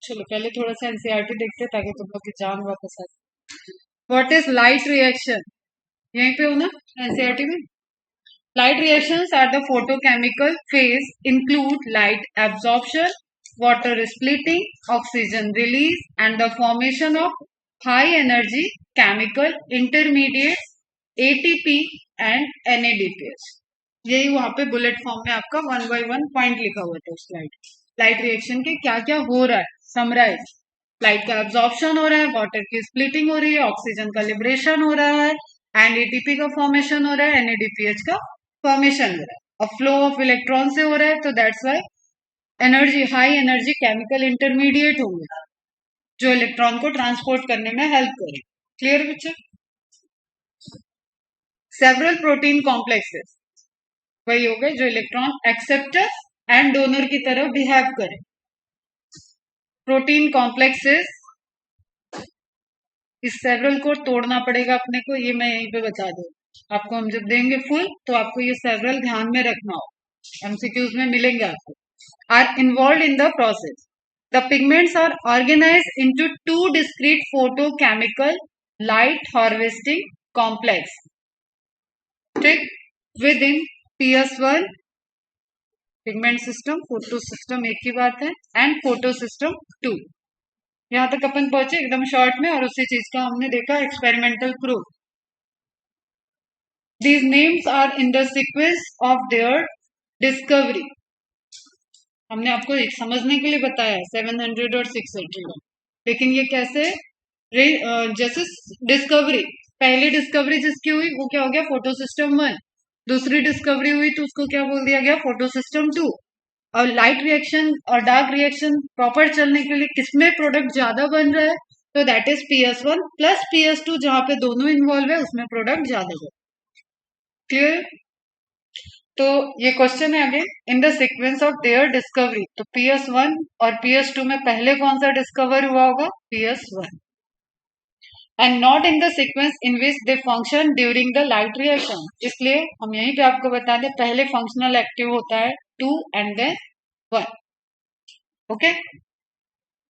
चलो पहले थोड़ा सा एनसीईआरटी देखते हैं ताकि तुम लोग की जान वापस आ जाए। व्हाट इज लाइट रिएक्शन, यहीं पे हो ना एनसीईआरटी में। Light reactions at the photochemical phase include light absorption, water splitting, oxygen release and the formation of high energy chemical intermediate ATP and NADPH। यही वहां पे बुलेट फॉर्म में आपका 1 by 1 पॉइंट लिखा हुआ था उस स्लाइड। लाइट रिएक्शन के क्या क्या हो रहा है समराइज, लाइट का एब्जॉर्प्शन हो रहा है, वाटर की स्प्लिटिंग हो रही है, ऑक्सीजन का लिबरेशन हो रहा है, एंड ATP का फॉर्मेशन हो रहा है, NADPH का फॉर्मेशन हो रहा है, और फ्लो ऑफ इलेक्ट्रॉन से हो रहा है। तो that's why energy, high energy chemical intermediate होंगे जो इलेक्ट्रॉन को ट्रांसपोर्ट करने में हेल्प करें। Clear picture? Several protein complexes वही हो गए जो इलेक्ट्रॉन एक्सेप्टर एंड डोनर की तरह बिहेव करें। प्रोटीन कॉम्प्लेक्सेस, इस सेवरल को तोड़ना पड़ेगा अपने को, ये मैं यहीं पे बता दूं आपको। हम जब देंगे फुल तो आपको ये सेवरल ध्यान में रखना हो, MCQs में मिलेंगे आपको। Are involve in the process, the pigments are organized into two discrete photochemical light harvesting complex, ठीक, within PS1 pigment system, photo system एक ही बात है, एंड फोटो सिस्टम 2। यहां तक अपन पहुंचे एकदम शॉर्ट में, और उसी चीज का हमने देखा experimental proof. These names are in the sequence of their discovery. हमने आपको एक समझने के लिए बताया 700 और 680, लेकिन ये कैसे जैसे डिस्कवरी, पहली डिस्कवरी जिसकी हुई वो क्या हो गया, फोटो सिस्टम 1। दूसरी डिस्कवरी हुई तो उसको क्या बोल दिया गया, फोटो सिस्टम 2। और लाइट रिएक्शन और डार्क रिएक्शन प्रॉपर चलने के लिए किसमें प्रोडक्ट ज्यादा बन रहा है, तो that is PS1 plus PS2, जहां पे दोनों इन्वॉल्व है उसमें प्रोडक्ट ज्यादा बन। क्लियर? तो ये क्वेश्चन है again, in the sequence of their discovery, तो PS1 और PS2 में पहले कौन सा डिस्कवर हुआ होगा, PS1, and not in the sequence in which they function during the light reaction. इसलिए हम यहीं पे आपको बता दें, पहले फंक्शनल एक्टिव होता है 2 and then 1। Okay,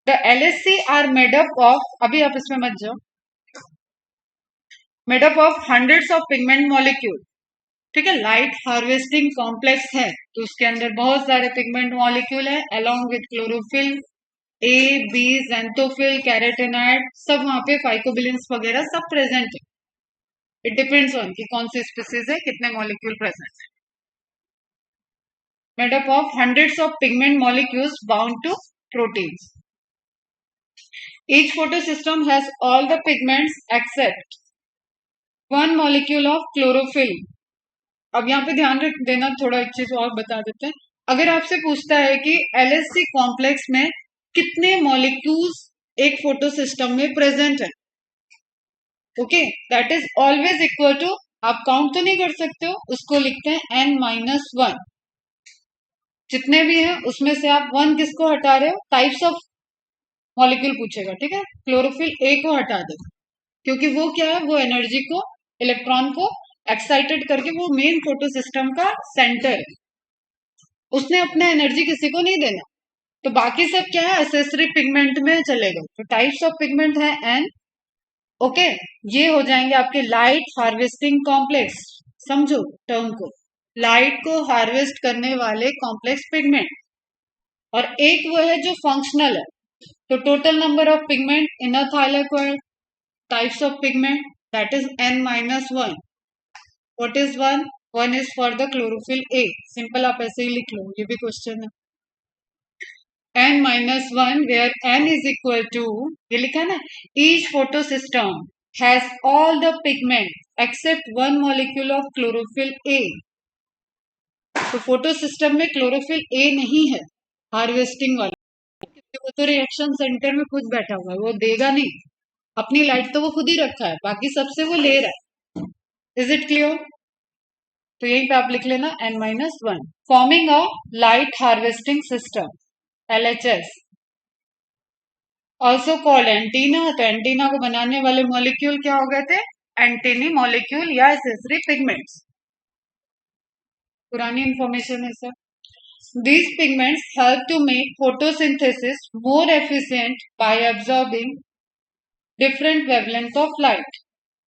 the LHC are made up of, अभी आप इसमें मत जाओ, made up of hundreds of pigment molecule. ठीक है, लाइट हार्वेस्टिंग कॉम्प्लेक्स है तो उसके अंदर बहुत सारे पिगमेंट मॉलिक्यूल है, along with chlorophyll A, B, xanthophyll, carotenoid, सब वहां पे फाइकोबिलिन्स वगैरह सब प्रेजेंट है। इट डिपेंड्स ऑन कि कौन सी स्पीसीज है, कितने मॉलिक्यूल प्रेजेंट है। Made up of hundreds of pigment molecules bound to proteins. Each photosystem has all the pigments except one molecule of chlorophyll. अब यहाँ पे ध्यान रख देना, थोड़ा एक चीज और बता देते हैं। अगर आपसे पूछता है कि LHC कॉम्प्लेक्स में कितने मॉलिक्यूल्स एक फोटो सिस्टम में प्रेजेंट है, okay, that is always equal to, आप काउंट तो नहीं कर सकते हो, उसको लिखते हैं N-1। जितने भी हैं उसमें से आप 1 किसको हटा रहे हो, टाइप्स ऑफ मॉलिक्यूल पूछेगा। ठीक है, क्लोरोफिल A को हटा दो, क्योंकि वो क्या है, वो एनर्जी को, इलेक्ट्रॉन को एक्साइटेड करके, वो मेन फोटो सिस्टम का सेंटर है, उसने अपना एनर्जी किसी को नहीं देना। तो बाकी सब क्या है, एसेसरी पिगमेंट में चलेगा। तो टाइप्स ऑफ पिगमेंट है N। ओके, ये हो जाएंगे आपके लाइट हार्वेस्टिंग कॉम्प्लेक्स। समझो टर्म को, लाइट को हार्वेस्ट करने वाले कॉम्प्लेक्स पिगमेंट, और एक वो है जो फंक्शनल है। तो total number of pigment in a thylakoid, types of pigment, that is N-1। What is 1? 1 is for the chlorophyll A। Simple आप ऐसे ही लिख लो, ये भी क्वेश्चन है। N-1 where N is equal to, ये लिखा है ना, each photosystem has all the pigment except one molecule of chlorophyll A। तो फोटोसिस्टम में क्लोरोफिल A नहीं है हार्वेस्टिंग वाला, क्योंकि वो तो रिएक्शन सेंटर में खुद बैठा हुआ है, वो देगा नहीं, अपनी लाइट तो वो खुद ही रखा है, बाकी सबसे वो ले रहा है। Is it clear? तो यहीं पे आप लिख लेना N-1, forming a light harvesting system, LHS, also called antenna. तो एंटीना को बनाने वाले मॉलिक्यूल क्या हो गए थे, एंटीनी मॉलिक्यूल या एसेसरी पिगमेंट्स। पुरानी इंफॉर्मेशन है sir. These pigments help to make photosynthesis more efficient by absorbing different wavelength of light.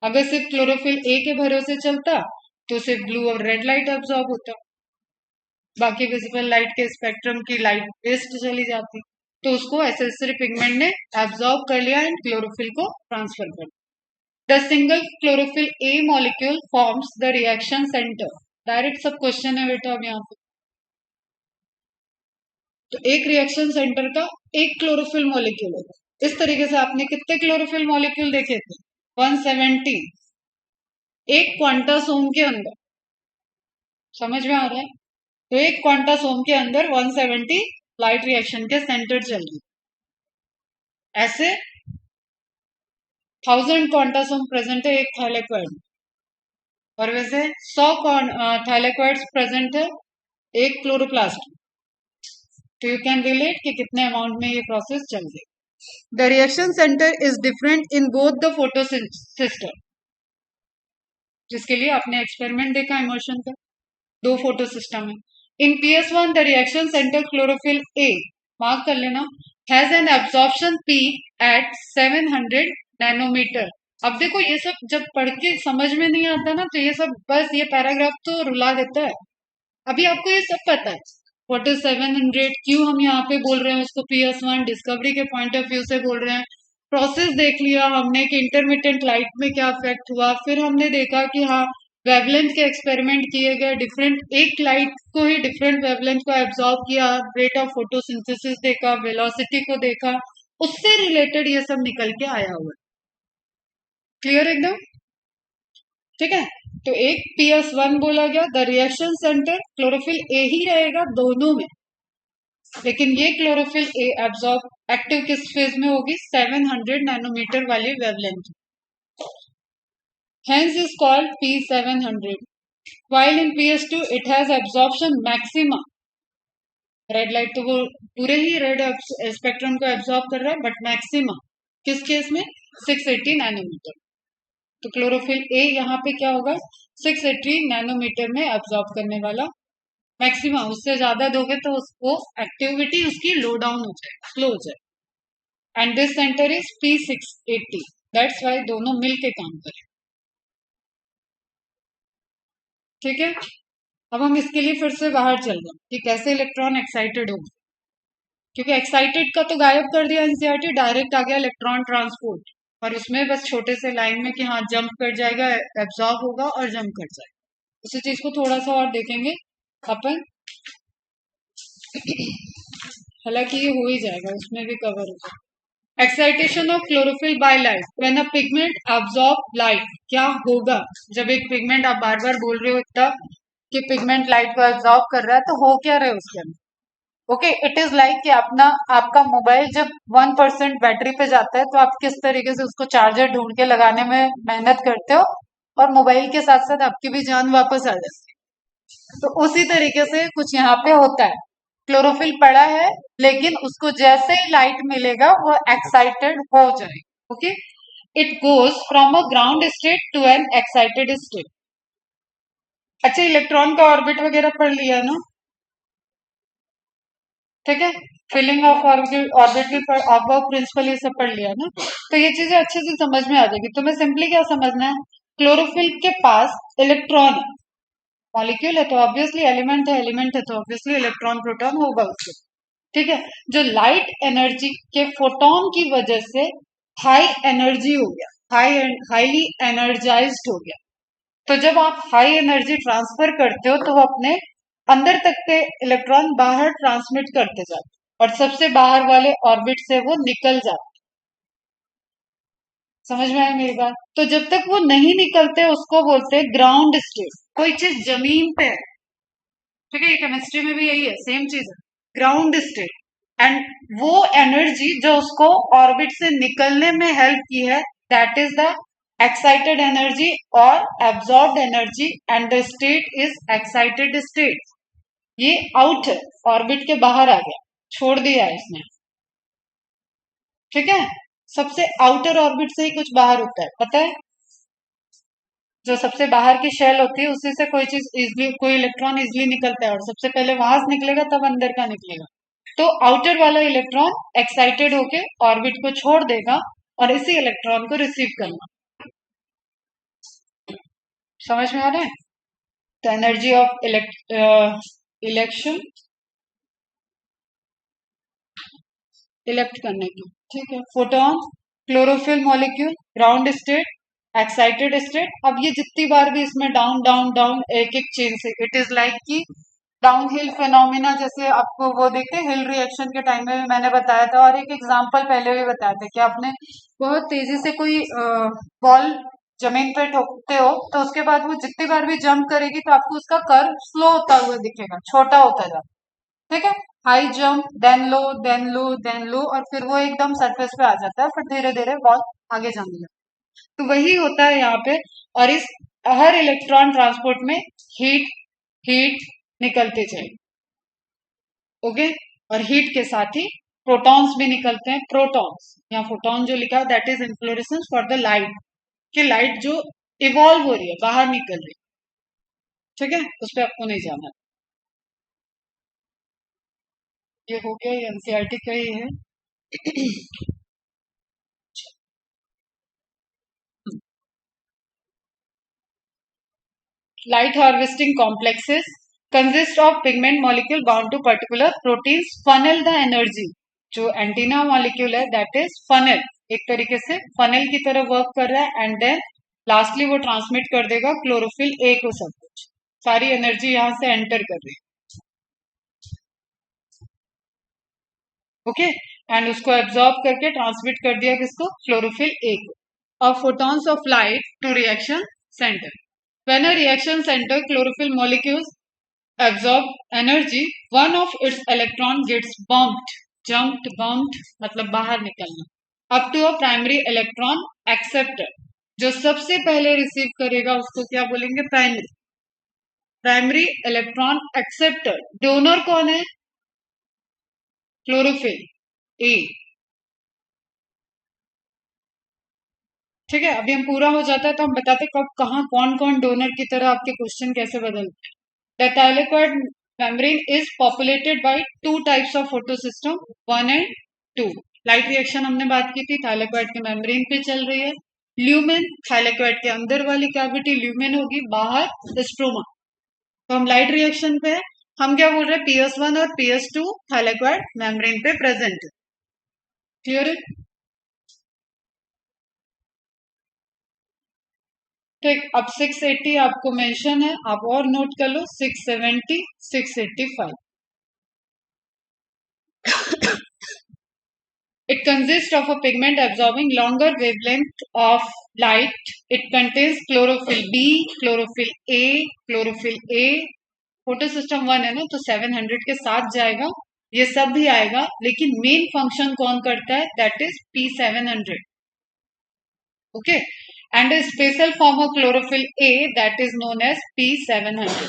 अगर सिर्फ क्लोरोफिल ए के भरोसे चलता तो सिर्फ ब्लू और रेड लाइट एब्जॉर्ब होता, बाकी विजिबल लाइट के स्पेक्ट्रम की लाइट वेस्ट चली जाती। तो उसको एसेसरी पिगमेंट ने एब्जॉर्ब कर लिया एंड क्लोरोफिल को ट्रांसफर कर दिया। The single chlorophyll A molecule forms the reaction centre. Direct सब क्वेश्चन है बेटा अब यहाँ पे। तो एक रिएक्शन सेंटर का एक क्लोरोफिल मॉलिक्यूल होगा। इस तरीके से आपने कितने क्लोरोफिल मॉलिक्यूल देखे थे, 170, एक क्वांटासोम के अंदर। समझ में आ रहा है? तो एक क्वांटासोम के अंदर 170 लाइट रिएक्शन के सेंटर चल रही, ऐसे 1000 क्वांटासोम प्रेजेंट है एक थाइलेक्वाइड, और वैसे 100 थाइलेक्वाइड्स प्रेजेंट है एक क्लोरोप्लास्ट। तो यू कैन रिलेट कि कितने अमाउंट में ये प्रोसेस चल रही। The reaction centre is different in both the photosystem, जिसके लिए आपने एक्सपेरिमेंट देखा इमर्शन का, दो फोटो सिस्टम है। In PS1 the reaction centre chlorophyll A, mark कर लेना, has an absorption peak at 700 nanometre. अब देखो ये सब जब पढ़ के समझ में नहीं आता ना, तो ये सब बस ये पैराग्राफ तो रुला देता है। अभी आपको ये सब पता है, व्हाट इज 700, क्यों हम यहाँ पे बोल रहे हैं उसको PS1, डिस्कवरी के पॉइंट ऑफ व्यू से बोल रहे हैं। प्रोसेस देख लिया हमने कि इंटरमिटेंट लाइट में क्या इफेक्ट हुआ, फिर हमने देखा कि हाँ वेवलेंथ के एक्सपेरिमेंट किए गए, डिफरेंट एक लाइट को ही डिफरेंट वेवलेंथ को एब्जॉर्ब किया, रेट ऑफ फोटोसिंथेसिस देखा, वेलोसिटी को देखा, उससे रिलेटेड ये सब निकल के आया हुआ है। क्लियर एकदम? ठीक है, तो एक PS1 बोला गया। The reaction centre chlorophyll A ही रहेगा दोनों में, लेकिन ये क्लोरोफिल ए एब्जॉर्ब एक्टिव किस फेज में होगी? 700 नैनोमीटर वाली wavelength, hence is called P700. While in PS2 it has absorption maxima. Red light तो वो पूरे ही रेड स्पेक्ट्रम को एब्जॉर्ब कर रहा है, बट मैक्सिमा किस केस में? 680 नैनोमीटर। तो क्लोरोफिल ए यहाँ पे क्या होगा? 680 नैनोमीटर में एब्जॉर्ब करने वाला मैक्सिमा। उससे ज्यादा दोगे तो उसको एक्टिविटी उसकी लो डाउन हो जाए, स्लो हो जाए। And this centre is P680, that's why दोनों मिल के काम करें। ठीक है, अब हम इसके लिए फिर से बाहर चल रहे हैं कि कैसे इलेक्ट्रॉन एक्साइटेड होगा, क्योंकि एक्साइटेड का तो गायब कर दिया एनसीईआरटी, डायरेक्ट आ गया इलेक्ट्रॉन ट्रांसपोर्ट, और उसमें बस छोटे से लाइन में कि हाँ जंप कर जाएगा, एब्जॉर्ब होगा और जंप कर जाएगा। उसी चीज को थोड़ा सा और देखेंगे अपन, हालांकि ये हो ही जाएगा, उसमें भी कवर हो जाएगा। Excitation of chlorophyll by light when a pigment absorb light. क्या होगा जब एक पिगमेंट, आप बार बार बोल रहे हो इतना कि पिगमेंट लाइट को एब्सॉर्ब कर रहा है, तो हो क्या रहे उसके अंदर? ओके, इट इज लाइक कि अपना आपका मोबाइल जब 1% बैटरी पे जाता है तो आप किस तरीके से उसको चार्जर ढूंढ के लगाने में मेहनत करते हो, और मोबाइल के साथ साथ आपकी भी जान वापस आ जाती है। तो उसी तरीके से कुछ यहाँ पे होता है। क्लोरोफिल पड़ा है, लेकिन उसको जैसे ही लाइट मिलेगा वो एक्साइटेड हो जाए। Okay, it goes from a ground state to an excited state. अच्छा, इलेक्ट्रॉन का ऑर्बिट वगैरह पढ़ लिया ना? ठीक है, filling of orbital of principal, ये सब पढ़ लिया ना? तो ये चीजें अच्छे से समझ में आ जाएगी। तुम्हें सिंपली क्या समझना है, क्लोरोफिल के पास इलेक्ट्रॉन, मॉलिक्यूल है तो ऑब्वियसली एलिमेंट है, एलिमेंट है तो ऑब्वियसली इलेक्ट्रॉन प्रोटॉन होगा उसके। ठीक है, जो लाइट एनर्जी के फोटोन की वजह से हाई एनर्जी हो गया, हाईली एनर्जाइज्ड हो गया। तो जब आप हाई एनर्जी ट्रांसफर करते हो तो वो अपने अंदर तक के इलेक्ट्रॉन बाहर ट्रांसमिट करते जाते, और सबसे बाहर वाले ऑर्बिट से वो निकल जाते। समझ में आया मेरी बात? तो जब तक वो नहीं निकलते उसको बोलते हैं ग्राउंड स्टेट। कोई चीज जमीन पे है, ठीक है, ये केमिस्ट्री में भी यही है, सेम चीज है, ग्राउंड स्टेट। एंड वो एनर्जी जो उसको ऑर्बिट से निकलने में हेल्प की है, that is the excited energy और absorbed energy, and the state is excited state. ये आउट है, ऑर्बिट के बाहर आ गया, छोड़ दिया है इसने। ठीक है, सबसे आउटर ऑर्बिट से ही कुछ बाहर होता है, पता है? जो सबसे बाहर की शेल होती है उसी से कोई चीज इजली, कोई इलेक्ट्रॉन इजली निकलता है, और सबसे पहले वहां से निकलेगा तब अंदर का निकलेगा। तो आउटर वाला इलेक्ट्रॉन एक्साइटेड होके ऑर्बिट को छोड़ देगा और इसी इलेक्ट्रॉन को रिसीव करना। समझ में आ रहा है? तो एनर्जी ऑफ इलेक्शन, इलेक्ट करने की, ठीक है। Photon, chlorophyll molecule, ground state, excited state. अब ये जितनी बार भी इसमें डाउन डाउन डाउन एक एक चेन से, इट इज लाइक कि डाउन हिल फेनोमिना, जैसे आपको वो देखते हिल रिएक्शन के टाइम में भी मैंने बताया था, और एक एग्जांपल पहले भी बताया था कि आपने बहुत तेजी से कोई बॉल जमीन पे ठोकते हो तो उसके बाद वो जितनी बार भी जंप करेगी तो आपको उसका कर्व स्लो होता हुआ दिखेगा, छोटा होता जाता, ठीक है। High jump, then low, then low, then low, और फिर वो एकदम सरफेस पे आ जाता है, फिर धीरे धीरे बॉल आगे जाने लगता है। तो वही होता है यहाँ पे। और इस हर इलेक्ट्रॉन ट्रांसपोर्ट में हीट हीट निकलते जाए, ओके। और हीट के साथ ही प्रोटॉन्स भी निकलते हैं, प्रोटॉन्स, यहाँ फोटोन जो लिखा है that is inflorescence for the light, कि लाइट जो इवॉल्व हो रही है, बाहर निकल रही है, ठीक है, उस पर आपको नहीं जाना। ये हो गया, ये एनसीईआरटी का ही है। Light harvesting complexes consist of pigment molecule bound to particular proteins, funnel the energy। जो एंटीना मॉलिक्यूल है दैट इज फनल, एक तरीके से फनल की तरह वर्क कर रहा है, एंड देन लास्टली वो ट्रांसमिट कर देगा क्लोरोफिल ए को, सब कुछ सारी एनर्जी यहां से एंटर कर रही है, ओके। एंड उसको एब्जॉर्ब करके ट्रांसमिट कर दिया किसको? क्लोरोफिल ए को। of photons of light to reaction center. When a reaction center chlorophyll molecules absorb energy, one of its electron gets bumped मतलब बाहर निकलना, up to a primary electron acceptor. जो सबसे पहले रिसीव करेगा उसको क्या बोलेंगे? Primary electron acceptor. डोनर कौन है? Chlorophyll A. ठीक है, अभी हम पूरा हो जाता है तो हम बताते कब कहाँ कौन कौन डोनर की तरह आपके क्वेश्चन कैसे बदलते हैं. The thylakoid membrane is populated by two types of photosystem, 1 and 2. Light reaction हमने बात की थी, थाइलेकोइड के मेम्ब्रेन पे चल रही है. ल्यूमेन, थाइलेकोइड के अंदर वाली कैविटी ल्यूमेन होगी, बाहर स्ट्रोमा. तो हम लाइट रिएक्शन पे है. हम क्या बोल रहे हैं? PS1 और PS2 थाइलेकोइड मेम्ब्रेन पे प्रेजेंट है. क्लियर है? ठीक, अब 680 आपको मेंशन है, आप और नोट कर लो. 670, 685. It consists of a pigment absorbing longer wavelength of light. It contains chlorophyll B, chlorophyll A. Photo system 1 है ना, तो 700 के साथ जाएगा, ये सब भी आएगा, लेकिन मेन फंक्शन कौन करता है? That is P700. Okay, and a special form of chlorophyll A that is known as P700.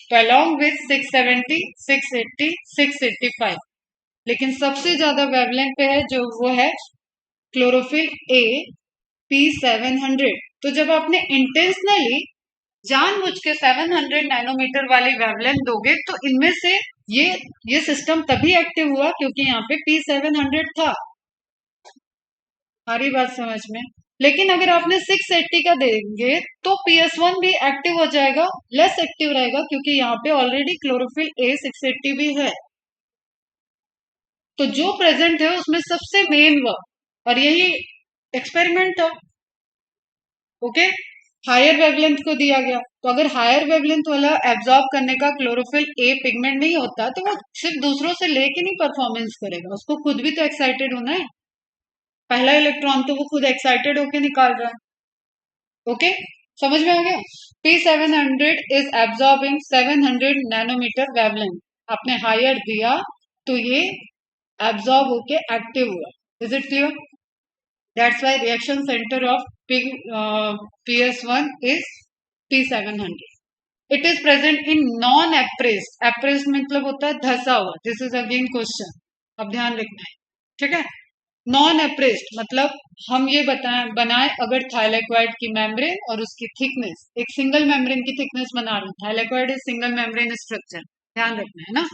तो along with 670, 680, 685, लेकिन सबसे ज्यादा वेवलेंथ पे है जो वो है क्लोरोफिल ए P700. तो जब आपने इंटेंशनली जानबूझ के 700 नैनोमीटर वाली वेवलेंथ दोगे तो इनमें से ये सिस्टम तभी एक्टिव हुआ क्योंकि यहाँ पे P700 था. सारी बात समझ में. लेकिन अगर आपने 680 का देंगे तो PS1 भी एक्टिव हो जाएगा, लेस एक्टिव रहेगा क्योंकि यहाँ पे ऑलरेडी क्लोरोफिल ए 680 भी है. तो जो प्रेजेंट है उसमें सबसे मेन वर्क, और यही एक्सपेरिमेंट था. ओके, हायर वेवलेंथ को दिया गया, तो अगर हायर वेवलेंथ वाला एब्जॉर्ब करने का क्लोरोफिल ए पिगमेंट नहीं होता तो वो सिर्फ दूसरों से लेके नहीं परफॉर्मेंस करेगा, उसको खुद भी तो एक्साइटेड होना है. पहला इलेक्ट्रॉन तो वो खुद एक्साइटेड होके निकाल रहा है. ओके, समझ में आ गया? P700 is absorbing 700 nanometre wavelength. आपने हायर दिया तो ये एब्जॉर्ब होके एक्टिव हुआ. Is it clear? That's why reaction centre of PS1 is P700. It is present in non-appraised. Appraised मतलब होता है धसा हुआ. This is again question. अब ध्यान रखना है, ठीक है? नॉन अप्रेस्ड मतलब हम ये बनाए अगर थाइलेकोइड की मेम्ब्रेन और उसकी थिकनेस, एक सिंगल मेम्ब्रेन की थिकनेस बना रहे हैं. Thylakoid is single membrane structure, ध्यान रखना है ना.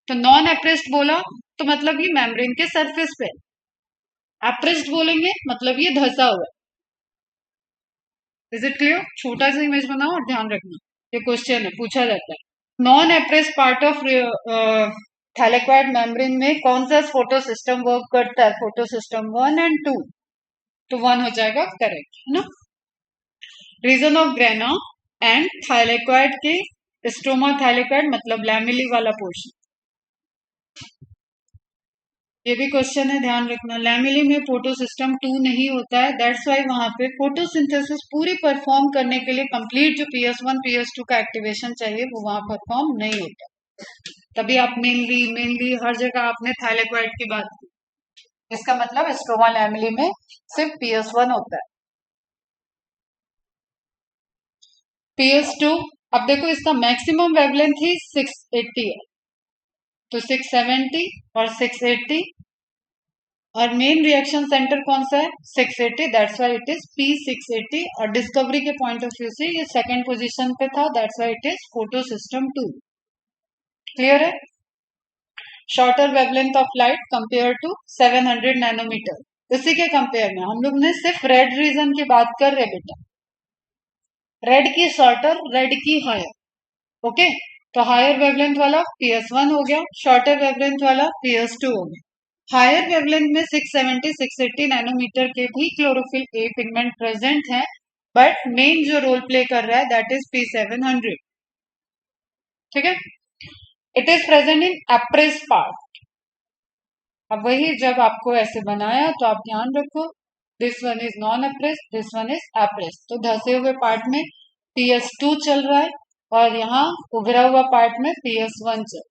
तो नॉन अप्रेस्ड बोला तो मतलब ये मेम्ब्रेन के सरफेस पे. अप्रेस्ड बोलेंगे मतलब ये धसा हुआ. Is it clear? छोटा सा इमेज बनाओ और ध्यान रखना, ये क्वेश्चन है, पूछा जाता है. Non appressed part of thylakoid membrane में कौन सा फोटो सिस्टम वर्क करता है? Photo system 1 and 2. तो 1 हो जाएगा करेक्ट, है ना. Region of grana and thylakoid के स्ट्रोमा थाइलेकोइड मतलब लैमेली वाला पोर्शन. ये भी क्वेश्चन है, ध्यान रखना. लैमेली में फोटो सिस्टम 2 नहीं होता है, दैट्स वाई वहां पे फोटोसिंथेसिस पूरी परफॉर्म करने के लिए कंप्लीट जो PS1 PS2 का एक्टिवेशन चाहिए वो वहां परफॉर्म नहीं होता. तभी आप मेनली हर जगह आपने थाइलेकोइड की बात की. इसका मतलब स्ट्रोमा लैमेली में सिर्फ PS1 होता है. PS2, अब देखो इसका मैक्सिमम वेवलेंथ ही 680 है, तो 670 और 680, और मेन रिएक्शन सेंटर कौन सा है? 680. That's why it is P680. और डिस्कवरी के पॉइंट ऑफ व्यू से ये सेकंड पोजीशन पे था, that's why it is photo system 2. Clear है? Shorter wavelength of light compare to 700 nanometer. इसी के कंपेयर में हम लोग ने सिर्फ रेड रीजन की बात कर रहे बेटा. रेड की शॉर्टर, रेड की हायर. ओके, तो हायर वेवलेंथ वाला PS1 हो गया, शॉर्टर वेवलेंथ वाला PS2 हो गया. हायर वेवलेंथ में 670, 680 नैनोमीटर के भी क्लोरोफिल ए पिगमेंट प्रेजेंट है, बट मेन जो रोल प्ले कर रहा है दैट इज P700. ठीक है? It is present in appressed part. अब वही जब आपको ऐसे बनाया तो आप ध्यान रखो this one is non apprised, this one is apprised. तो धसे हुए पार्ट में PS2 चल रहा है और यहाँ उभरा हुआ पार्ट में PS1 चल।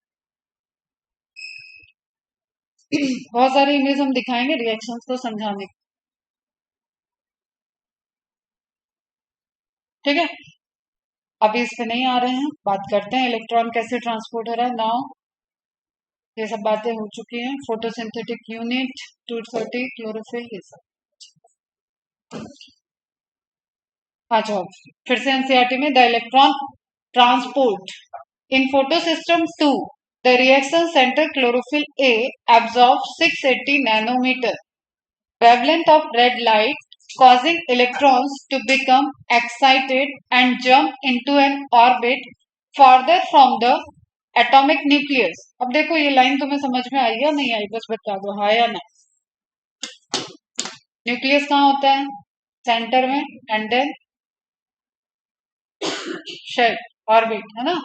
बहुत सारे इमेज हम दिखाएंगे रिएक्शंस को समझाने के, ठीक है। अभी इस पे नहीं आ रहे हैं, बात करते हैं इलेक्ट्रॉन कैसे ट्रांसपोर्ट हो रहा है नाउ। ये सब बातें हो चुकी हैं, फोटोसिंथेटिक यूनिट, 230, क्लोरोफिल, ये सब। आ जाओ फिर से एनसीईआरटी में, the electron transport in photo system 2, the reaction centre chlorophyll A absorbs 680 nanometer wavelength of red light, causing electrons to become excited and jump into an orbit farther from the atomic nucleus। अब देखो ये लाइन तुम्हें समझ में आई या नहीं आई, बस बता दो हाँ या ना। न्यूक्लियस कहाँ होता है? सेंटर में, एंड देन शेल, ऑर्बिट, है ना।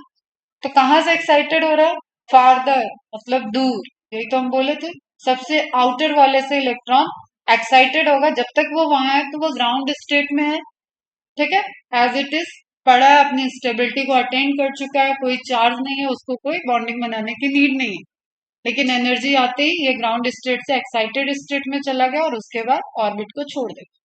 तो कहाँ से एक्साइटेड हो रहा है? फार्दर मतलब दूर, यही तो हम बोले थे। सबसे आउटर वाले से इलेक्ट्रॉन एक्साइटेड होगा, जब तक वो वहां है तो वो ग्राउंड स्टेट में है, ठीक है, एज इट इज पड़ा है, अपनी स्टेबिलिटी को अटेंड कर चुका है, कोई चार्ज नहीं है, उसको कोई बॉन्डिंग बनाने की नीड नहीं है। लेकिन एनर्जी आते ही ये ग्राउंड स्टेट से एक्साइटेड स्टेट में चला गया और उसके बाद ऑर्बिट को छोड़ देगा।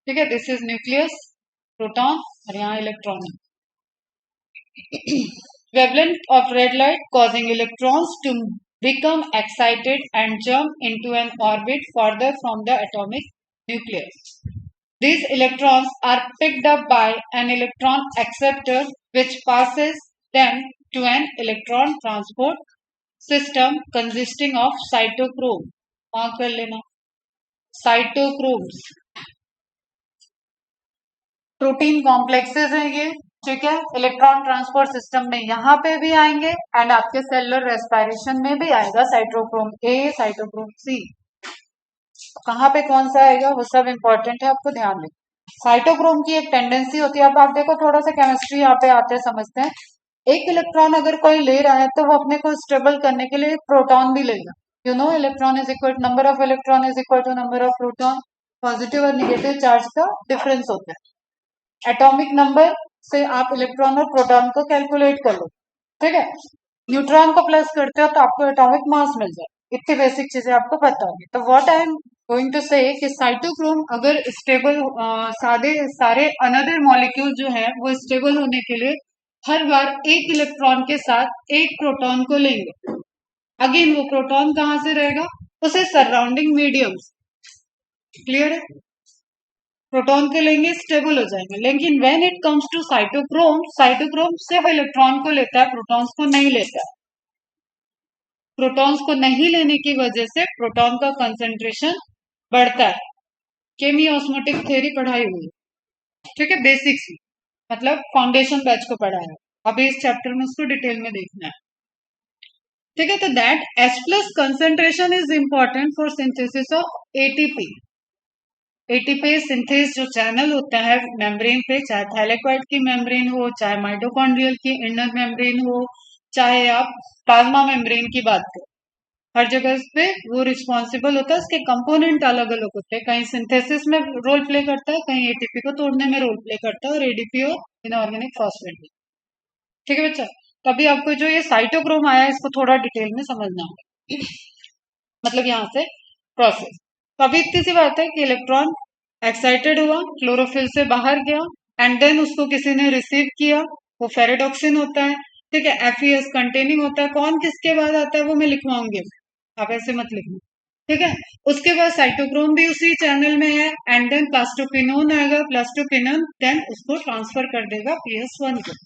ठीक है, दिस इज न्यूक्लियस, प्रोटॉन, और यहाँ इलेक्ट्रॉन है। Wavelength of red light causing electrons to become excited and jump into an orbit further from the atomic nucleus. These electrons are picked up by an electron acceptor which passes them to an electron transport system consisting of cytochrome. Mark कर लेना, साइटोक्रोम्स प्रोटीन कॉम्प्लेक्सेस हैं ये, ठीक है। इलेक्ट्रॉन ट्रांसपोर्ट सिस्टम में यहाँ पे भी आएंगे एंड आपके सेलुलर रेस्पिरेशन में भी आएगा साइटोक्रोम A, साइटोक्रोम C। कहाँ पे कौन सा आएगा वो सब इंपॉर्टेंट है, आपको ध्यान दें। साइटोक्रोम की एक टेंडेंसी होती है, अब आप देखो थोड़ा सा केमिस्ट्री यहाँ पे आते हैं, समझते हैं। एक इलेक्ट्रॉन अगर कोई ले रहा है तो वो अपने को स्टेबल करने के लिए एक प्रोटॉन भी लेगा। You know electron is equal, number of electron is equal to number of proton. Positive और निगेटिव चार्ज का डिफरेंस होता है। एटॉमिक नंबर से आप इलेक्ट्रॉन और प्रोटॉन को कैलकुलेट कर लो, ठीक है। न्यूट्रॉन को प्लस करते हो तो आपको एटॉमिक मास मिल जाए, इतनी बेसिक चीजें आपको पता होगी। तो what I am going to say कि साइटोक्रोम अगर स्टेबल, सारे अनदर मॉलिक्यूल जो है वो स्टेबल होने के लिए हर बार एक इलेक्ट्रॉन के साथ एक प्रोटॉन को लेंगे। अगेन वो प्रोटॉन कहाँ से रहेगा? उसे सराउंडिंग मीडियम, क्लियर है। प्रोटॉन के लेंगे, स्टेबल हो जाएंगे। लेकिन when it comes to cytochrome, cytochrome सिर्फ इलेक्ट्रॉन को लेता है, प्रोटॉन्स को नहीं लेता है। प्रोटॉन्स को नहीं लेने की वजह से प्रोटॉन का कंसंट्रेशन बढ़ता है। केमी ऑस्मोटिक थ्योरी पढ़ाई हुई, ठीक है, बेसिक्स मतलब फाउंडेशन बैच को पढ़ा है, अभी इस चैप्टर में उसको डिटेल में देखना है, ठीक है। तो that H plus concentration is important for synthesis of ATP. ATP synthase जो चैनल होता है मेम्ब्रेन पे, चाहे थाइलेक्वाइड की मेम्ब्रेन हो, चाहे माइटोकॉन्ड्रियल की इनर मेम्ब्रेन हो, चाहे आप प्लाज्मा मेम्ब्रेन की बात करें, हर जगह पे वो रिस्पॉन्सिबल होता है। उसके कंपोनेंट अलग अलग होते हैं, कहीं सिंथेसिस में रोल प्ले करता है, कहीं एटीपी को तोड़ने में रोल प्ले करता है, और एडीपी और इनऑर्गेनिक फॉस्फेट, ठीक है बच्चा। तो अभी आपको जो ये साइटोक्रोम आया है इसको थोड़ा डिटेल में समझना होगा, मतलब यहाँ से प्रोसेस। तो अभी इतनी सी बात है कि इलेक्ट्रॉन एक्साइटेड हुआ, क्लोरोफिल से बाहर गया, एंड देन उसको किसी ने रिसीव किया, वो फेरेडॉक्सिन होता है, ठीक है। FeS कंटेनिंग होता है। कौन किसके बाद आता है वो मैं लिखवाऊंगी, आप ऐसे मत लिखना, ठीक है। उसके बाद साइटोक्रोम भी उसी चैनल में है, एंड देन प्लास्टोक्विनोन आएगा, प्लास्टोक्विनोन देन उसको ट्रांसफर कर देगा PS1 को।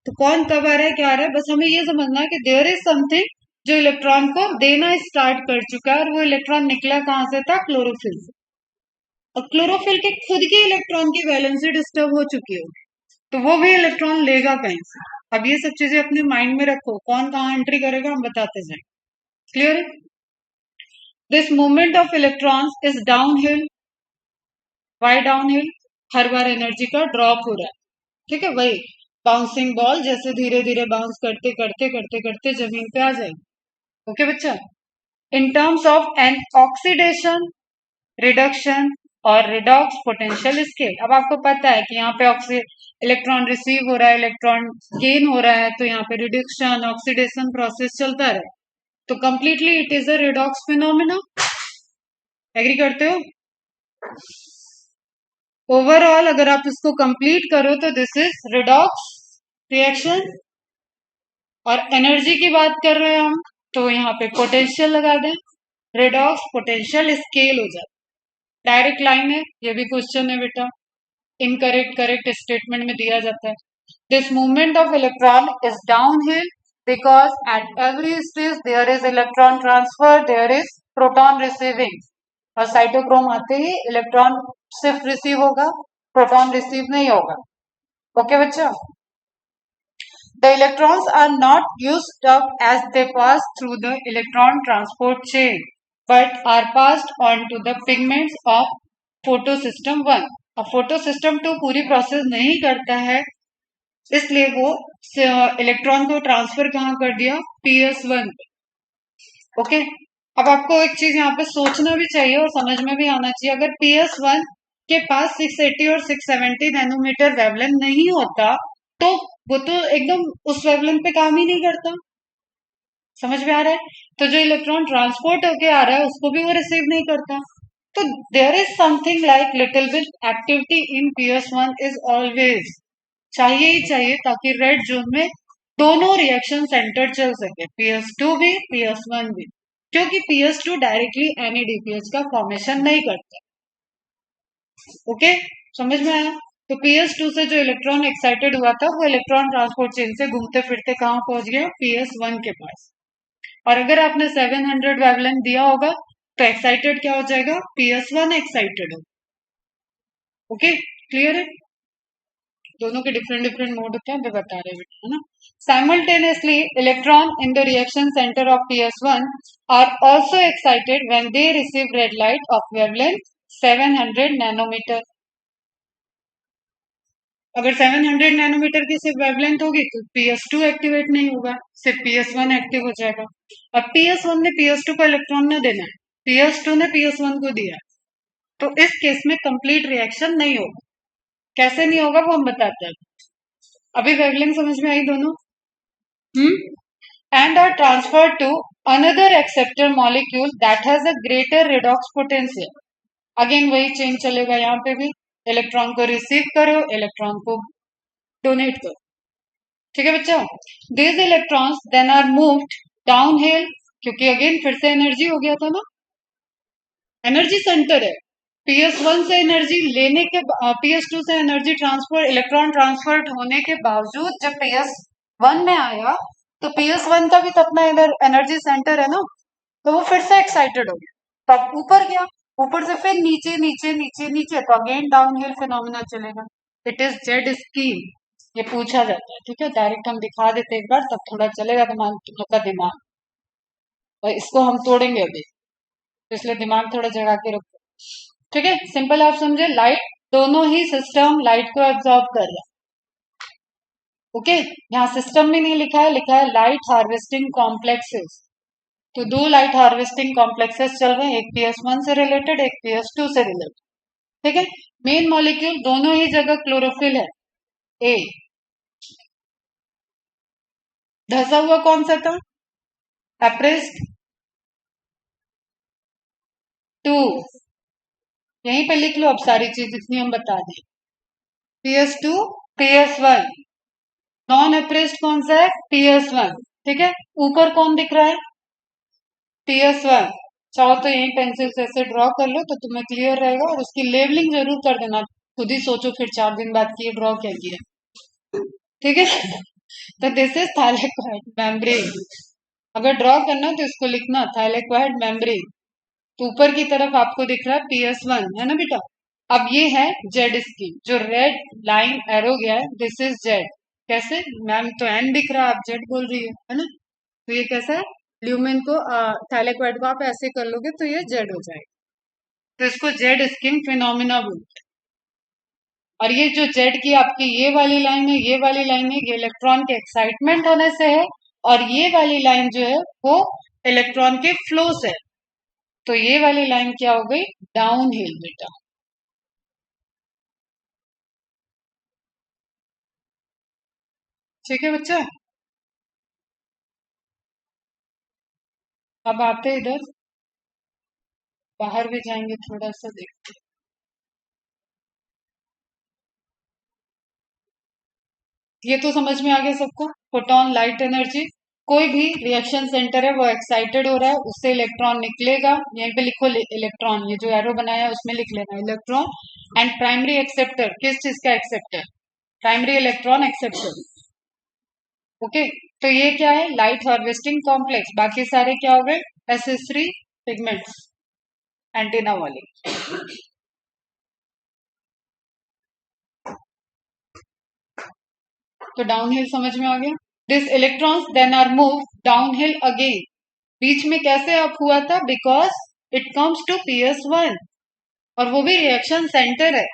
तो कौन कब आ रहा है, क्या आ रहा है, बस हमें ये समझना है कि देयर इज समथिंग जो इलेक्ट्रॉन को देना स्टार्ट कर चुका है, और वो इलेक्ट्रॉन निकला कहां से था? क्लोरोफिल से। और क्लोरोफिल के खुद के इलेक्ट्रॉन की वैलेंसी डिस्टर्ब हो चुकी होगी, तो वो भी इलेक्ट्रॉन लेगा कहीं से। अब ये सब चीजें अपने माइंड में रखो, कौन कहाँ एंट्री करेगा हम बताते जाएंगे, क्लियर है। This movement of electrons is downhill. Why downhill? हर बार एनर्जी का ड्रॉप हो रहा है, ठीक है, वही बाउंसिंग बॉल जैसे धीरे धीरे बाउंस करते करते करते करते जमीन पे आ जाएगी, ओके बच्चा। In terms of an oxidation, reduction और रिडॉक्स पोटेंशियल स्केल। अब आपको पता है कि यहाँ पे इलेक्ट्रॉन रिसीव हो रहा है, इलेक्ट्रॉन गेन हो रहा है, तो यहाँ पे रिडक्शन ऑक्सीडेशन प्रोसेस चलता रहे, तो completely it is a redox phenomena. Agree करते हो? ओवरऑल अगर आप इसको कंप्लीट करो तो दिस इज रिडॉक्स रिएक्शन। और एनर्जी की बात कर रहे हैं हम, तो यहाँ पे पोटेंशियल लगा दें, रिडॉक्स पोटेंशियल स्केल हो जाता है। डायरेक्ट लाइन है, ये भी क्वेश्चन है बेटा, इनकरेक्ट करेक्ट स्टेटमेंट में दिया जाता है। This movement of electron is down hill because at every stage there is electron transfer, there is proton receiving. और साइटोक्रोम आते ही इलेक्ट्रॉन सिर्फ रिसीव होगा, प्रोटॉन रिसीव नहीं होगा। ओके बच्चा? The electrons are not used up as they pass through the electron transport chain, but are passed on to the pigments of photosystem 1. अब photosystem 2 पूरी प्रोसेस नहीं करता है, इसलिए वो इलेक्ट्रॉन को ट्रांसफर कहाँ कर दिया? PS1 पे। ओके, अब आपको एक चीज यहाँ पे सोचना भी चाहिए और समझ में भी आना चाहिए। अगर PS1 के पास 680 और 670 नैनोमीटर वेवलेंथ नहीं होता तो वो तो एकदम उस वेवलेंथ पे काम ही नहीं करता। समझ में आ रहा है? तो जो इलेक्ट्रॉन ट्रांसपोर्ट होके आ रहा है उसको भी वो रिसीव नहीं करता। तो there is something like little bit activity in PS1 is always, चाहिए ही चाहिए, ताकि रेड जोन में दोनों रिएक्शन सेंटर चल सके, PS2 भी PS1 भी, क्योंकि PS2 डायरेक्टली NADPH का फॉर्मेशन नहीं करता। ओके, समझ में आया? तो PS2 से जो इलेक्ट्रॉन एक्साइटेड हुआ था वो इलेक्ट्रॉन ट्रांसपोर्ट चेन से घूमते फिरते कहाँ पहुंच गया? PS1 के पास। और अगर आपने 700 वेवलेंथ दिया होगा तो एक्साइटेड क्या हो जाएगा? PS1 एक्साइटेड होगा। ओके, क्लियर है? दोनों के डिफरेंट डिफरेंट मोड होते हैं, मैं बता रहे बेटा, है ना? Simultaneously electron in the reaction centre of PS1 are also excited when they receive red light of wavelength 700 nanometre. अगर 700 नैनोमीटर की सिर्फ वेवलेंथ होगी तो PS2 एक्टिवेट नहीं होगा, सिर्फ PS1 एक्टिव हो जाएगा। अब PS1 ने PS2 को इलेक्ट्रॉन न देना है, PS2 ने PS1 को दिया, तो इस केस में कंप्लीट रिएक्शन नहीं होगा। कैसे नहीं होगा वो हम बताते हैं। अभी वेवलेंथ समझ में आई दोनों? And are transfer to another acceptor molecule that has a greater redox potential. Again वही चेंज चलेगा, यहाँ पे भी इलेक्ट्रॉन को रिसीव करो, इलेक्ट्रॉन को डोनेट करो। ठीक है बच्चा? These electrons then are moved down hill, क्योंकि अगेन फिर से एनर्जी हो गया था ना, एनर्जी सेंटर है। PS1 से एनर्जी लेने के PS2 से एनर्जी ट्रांसफर, इलेक्ट्रॉन ट्रांसफर होने के बावजूद जब PS1 में आया तो PS1 का भी तो अपना एनर्जी सेंटर है ना, तो वो फिर से एक्साइटेड हो गया, तब ऊपर गया, ऊपर से फिर नीचे नीचे नीचे नीचे, तो अगेन डाउन हिल फिनोमिना चलेगा। इट इज जेड स्कीम, ये पूछा जाता है। ठीक है, डायरेक्ट हम दिखा देते एक बार, तब थोड़ा चलेगा तुम लोग का दिमाग, और इसको हम तोड़ेंगे अभी, तो इसलिए दिमाग थोड़ा जगा के रखो। ठीक है, सिंपल आप समझे, लाइट दोनों ही सिस्टम लाइट को एब्जॉर्ब कर रहा है। ओके, यहाँ सिस्टम में नहीं लिखा है, लिखा है लाइट हार्वेस्टिंग कॉम्प्लेक्सेस। तो दो लाइट हार्वेस्टिंग कॉम्प्लेक्सेस चल रहे हैं, एक PS1 से रिलेटेड, एक PS2 से रिलेटेड। ठीक है, मेन मॉलिक्यूल दोनों ही जगह क्लोरोफिल है। ए धसा हुआ कौन सा था? एप्रेस्ड 2, यहीं पे लिख लो अब सारी चीज, इतनी हम बता दें। PS2 PS1, नॉन एप्रेस्ड कौन सा है? PS1। ठीक है, ऊपर कौन दिख रहा है? PS1। चाहो तो यही पेंसिल से ऐसे ड्रॉ कर लो तो तुम्हें क्लियर रहेगा, और उसकी लेबलिंग जरूर कर देना, खुद ही सोचो फिर 4 दिन बाद की ये ड्रॉ क्या किया। ठीक है, तो दिस इज थाइलेक्वाइड मेम्ब्रेन। अगर ड्रॉ करना तो इसको लिखना थाइलेक्वाइड मेम्ब्रेन। तो ऊपर की तरफ आपको दिख रहा है PS1, है ना बेटा? अब ये है जेड स्कीम, जो रेड लाइन एरो गया है, दिस इज जेड। कैसे मैम? तो एन दिख रहा है, आप जेड बोल रही है ना? तो ये कैसा है? ल्यूमेन को थाइलेक्वाइड को आप ऐसे कर लोगे तो ये जेड हो जाएगा, तो इसको जेड स्कीम फिनोमिना बोलते हैं। और ये जो जेड की आपकी ये वाली लाइन है, ये वाली लाइन है, ये इलेक्ट्रॉन के एक्साइटमेंट होने से है, और ये वाली लाइन जो है वो इलेक्ट्रॉन के फ्लो से। तो ये वाली लाइन क्या हो गई, डाउन हिल बेटा। ठीक है बच्चा। अब आते इधर, बाहर भी जाएंगे, थोड़ा सा देखते। ये तो समझ में आ गया सबको। फोटोन लाइट एनर्जी, कोई भी रिएक्शन सेंटर है वो एक्साइटेड हो रहा है, उससे इलेक्ट्रॉन निकलेगा। यहीं पे लिखो इलेक्ट्रॉन, ये जो एरो बनाया है उसमें लिख लेना इलेक्ट्रॉन। एंड प्राइमरी एक्सेप्टर, किस चीज का acceptor, primary electron acceptor. Okay, तो ये क्या है, लाइट हार्वेस्टिंग कॉम्प्लेक्स। बाकी सारे क्या हो गए, एसेसरी पिगमेंट्स, एंटीना वाली। तो डाउनहिल समझ में आ गया। This electrons then are move downhill again. बीच में कैसे अप हुआ था, because it comes to PS1, और वो भी रिएक्शन सेंटर है।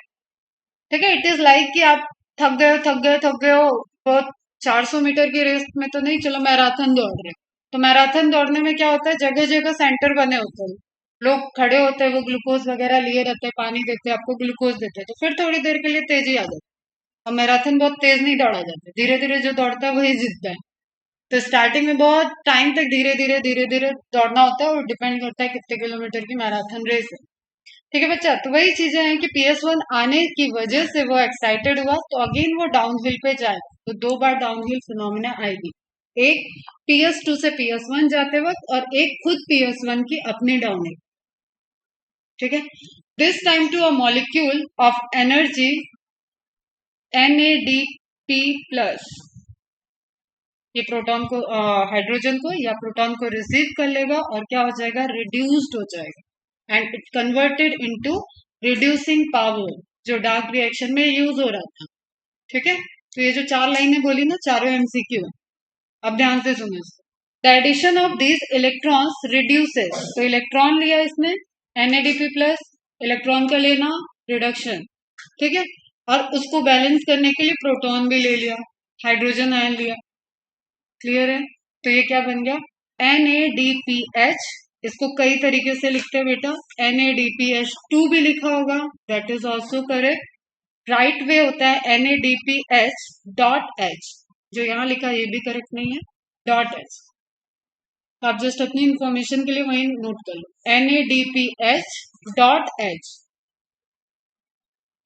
ठीक है, इट इज लाइक कि आप थक गए हो थक गए थक गए हो, बहुत 400 मीटर की रेस में तो नहीं, चलो मैराथन दौड़ रहे। तो मैराथन दौड़ने में क्या होता है, जगह जगह सेंटर बने होते हैं, लोग खड़े होते हैं, वो ग्लूकोज वगैरह लिए रहते हैं, पानी देते हैं, आपको ग्लूकोज देते हैं, तो फिर थोड़ी देर के लिए तेजी आ जाती है। और मैराथन बहुत तेज नहीं दौड़ा जाता, धीरे धीरे जो दौड़ता है वही जीतता है। तो स्टार्टिंग में बहुत टाइम तक धीरे धीरे दौड़ना होता है, और डिपेंड करता है कितने किलोमीटर की मैराथन रेस है। ठीक है बच्चा, तो वही चीजें हैं कि PS1 आने की वजह से वो एक्साइटेड हुआ, तो अगेन वो डाउनहिल पे जाएगा। तो दो बार डाउनहिल फिनोमिना आएगी, एक PS2 से PS1 जाते वक्त, और एक खुद PS1 की अपनी डाउनहिल। ठीक है, this time to a molecule of energy NADP+, ये प्रोटॉन को, हाइड्रोजन को या प्रोटॉन को रिसीव कर लेगा, और क्या हो जाएगा, रिड्यूस्ड हो जाएगा, and it converted into reducing power, जो डार्क रिएक्शन में यूज हो रहा था। ठीक है, तो ये जो 4 लाइनें बोली ना, चारों MCQ है। अब ध्यान से सुनो इसको। The addition of these electrons reduces, तो इलेक्ट्रॉन लिया इसने NADP+, इलेक्ट्रॉन का लेना रिडक्शन। ठीक है, और उसको बैलेंस करने के लिए प्रोटॉन भी ले लिया, हाइड्रोजन आयन लिया। क्लियर है, तो ये क्या बन गया, NADPH। इसको कई तरीके से लिखते हैं बेटा, NADPH2 भी लिखा होगा, that is also correct. Right way होता है NADPH.H, जो यहाँ लिखा ये भी करेक्ट नहीं है, .H। तो आप जस्ट अपनी इंफॉर्मेशन के लिए वही नोट कर लो, NADPH.H।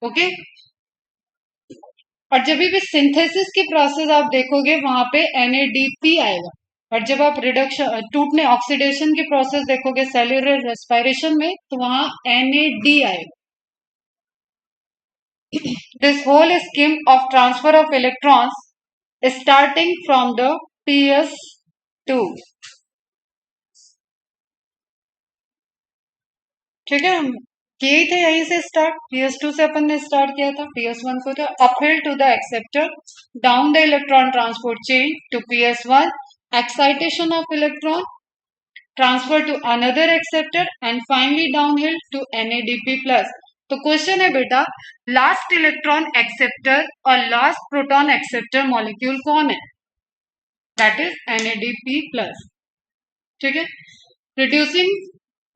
ओके, और जब भी सिंथेसिस की प्रोसेस आप देखोगे वहां पे NADP आएगा, और जब आप रिडक्शन, टूटने, ऑक्सीडेशन की प्रोसेस देखोगे सेल्यूलर रेस्पिरेशन में, तो वहां NAD आएगा। This whole scheme of transfer of electrons starting from the PS2। ठीक है, हम किए थे यहीं से स्टार्ट, PS2 से अपन ने स्टार्ट किया था, PS1 को था uphill to the acceptor, down the electron transport chain to PS1, excitation of electron, transfer to another acceptor, and finally downhill to NADP+। तो क्वेश्चन है बेटा, लास्ट इलेक्ट्रॉन एक्सेप्टर और लास्ट प्रोटॉन एक्सेप्टर मॉलिक्यूल कौन है, दैट इज NADP+। ठीक है, reducing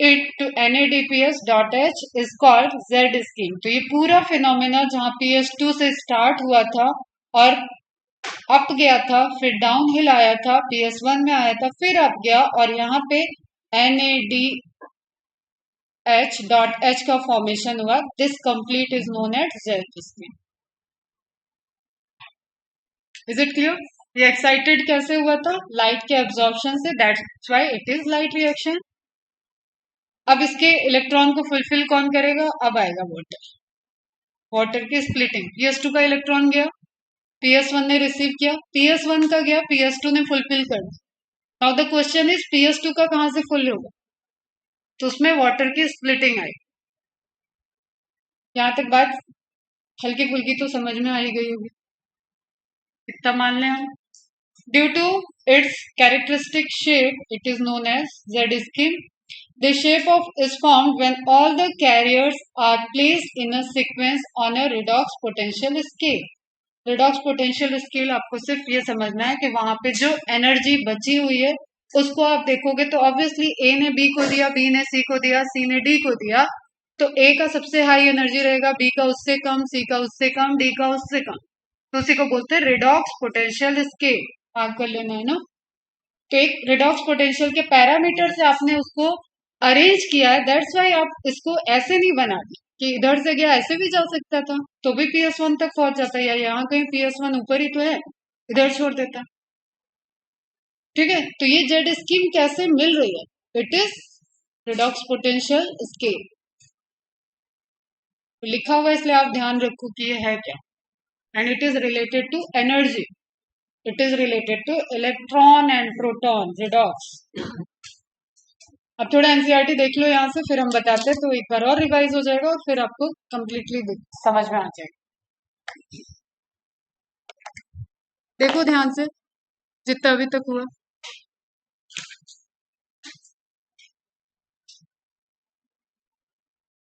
it to NADPH.H is called Z scheme। तो ये पूरा फिनोमेना जहां PS2 से स्टार्ट हुआ था और अप गया था, फिर डाउन हिल आया था, PS1 में आया था, फिर अप गया, और यहाँ पे NADH.H का फॉर्मेशन हुआ। This complete is known at Z scheme। Is it clear? ये एक्साइटेड कैसे हुआ था, लाइट के एब्जॉर्प्शन से, that's why it is light reaction. अब इसके इलेक्ट्रॉन को फुलफिल कौन करेगा, अब आएगा वाटर, वाटर की स्प्लिटिंग। PS2 का इलेक्ट्रॉन गया, PS1 ने रिसीव किया, PS1 का गया, PS2 ने फुलफिल कर दिया। Now the question is PS2 का कहां से फुल होगा, तो उसमें वाटर की स्प्लिटिंग आई। यहां तक बात हल्की फुल्की तो समझ में आ ही गई होगी, इतना मान लें हम। Due to its characteristic shape, it is known as Z scheme। The shape of is formed when all the carriers are placed in a sequence on a redox potential scale। redox potential scale आपको सिर्फ ये समझना है कि वहां पे जो एनर्जी बची हुई है उसको आप देखोगे तो ऑब्वियसली ए ने बी को दिया, बी ने सी को दिया, सी ने डी को दिया, तो ए का सबसे हाई एनर्जी रहेगा, बी का उससे कम, सी का उससे कम, डी का उससे कम। तो उसी को बोलते हैं रेडॉक्स पोटेंशियल स्केल। आप कर लेना है ना। तो एक रेडॉक्स पोटेंशियल के पैरामीटर से आपने उसको अरेंज किया है, दैट्स वाई आप इसको ऐसे नहीं बना दी कि इधर से गया ऐसे भी जा सकता था तो भी PS1 तक पहुंच जाता, या यहाँ कहीं PS1 ऊपर ही तो है, इधर छोड़ देता। ठीक है, तो ये जेड स्कीम कैसे मिल रही है? It is redox potential scale लिखा हुआ, इसलिए आप ध्यान रखो कि ये है क्या। And it is related to energy, it is related to electron and proton redox. अब थोड़ा एनसीईआरटी देख लो यहाँ से, फिर हम बताते हैं, तो एक बार और रिवाइज हो जाएगा और फिर आपको कंप्लीटली समझ में आ जाएगा। देखो ध्यान से जितना अभी तक हुआ।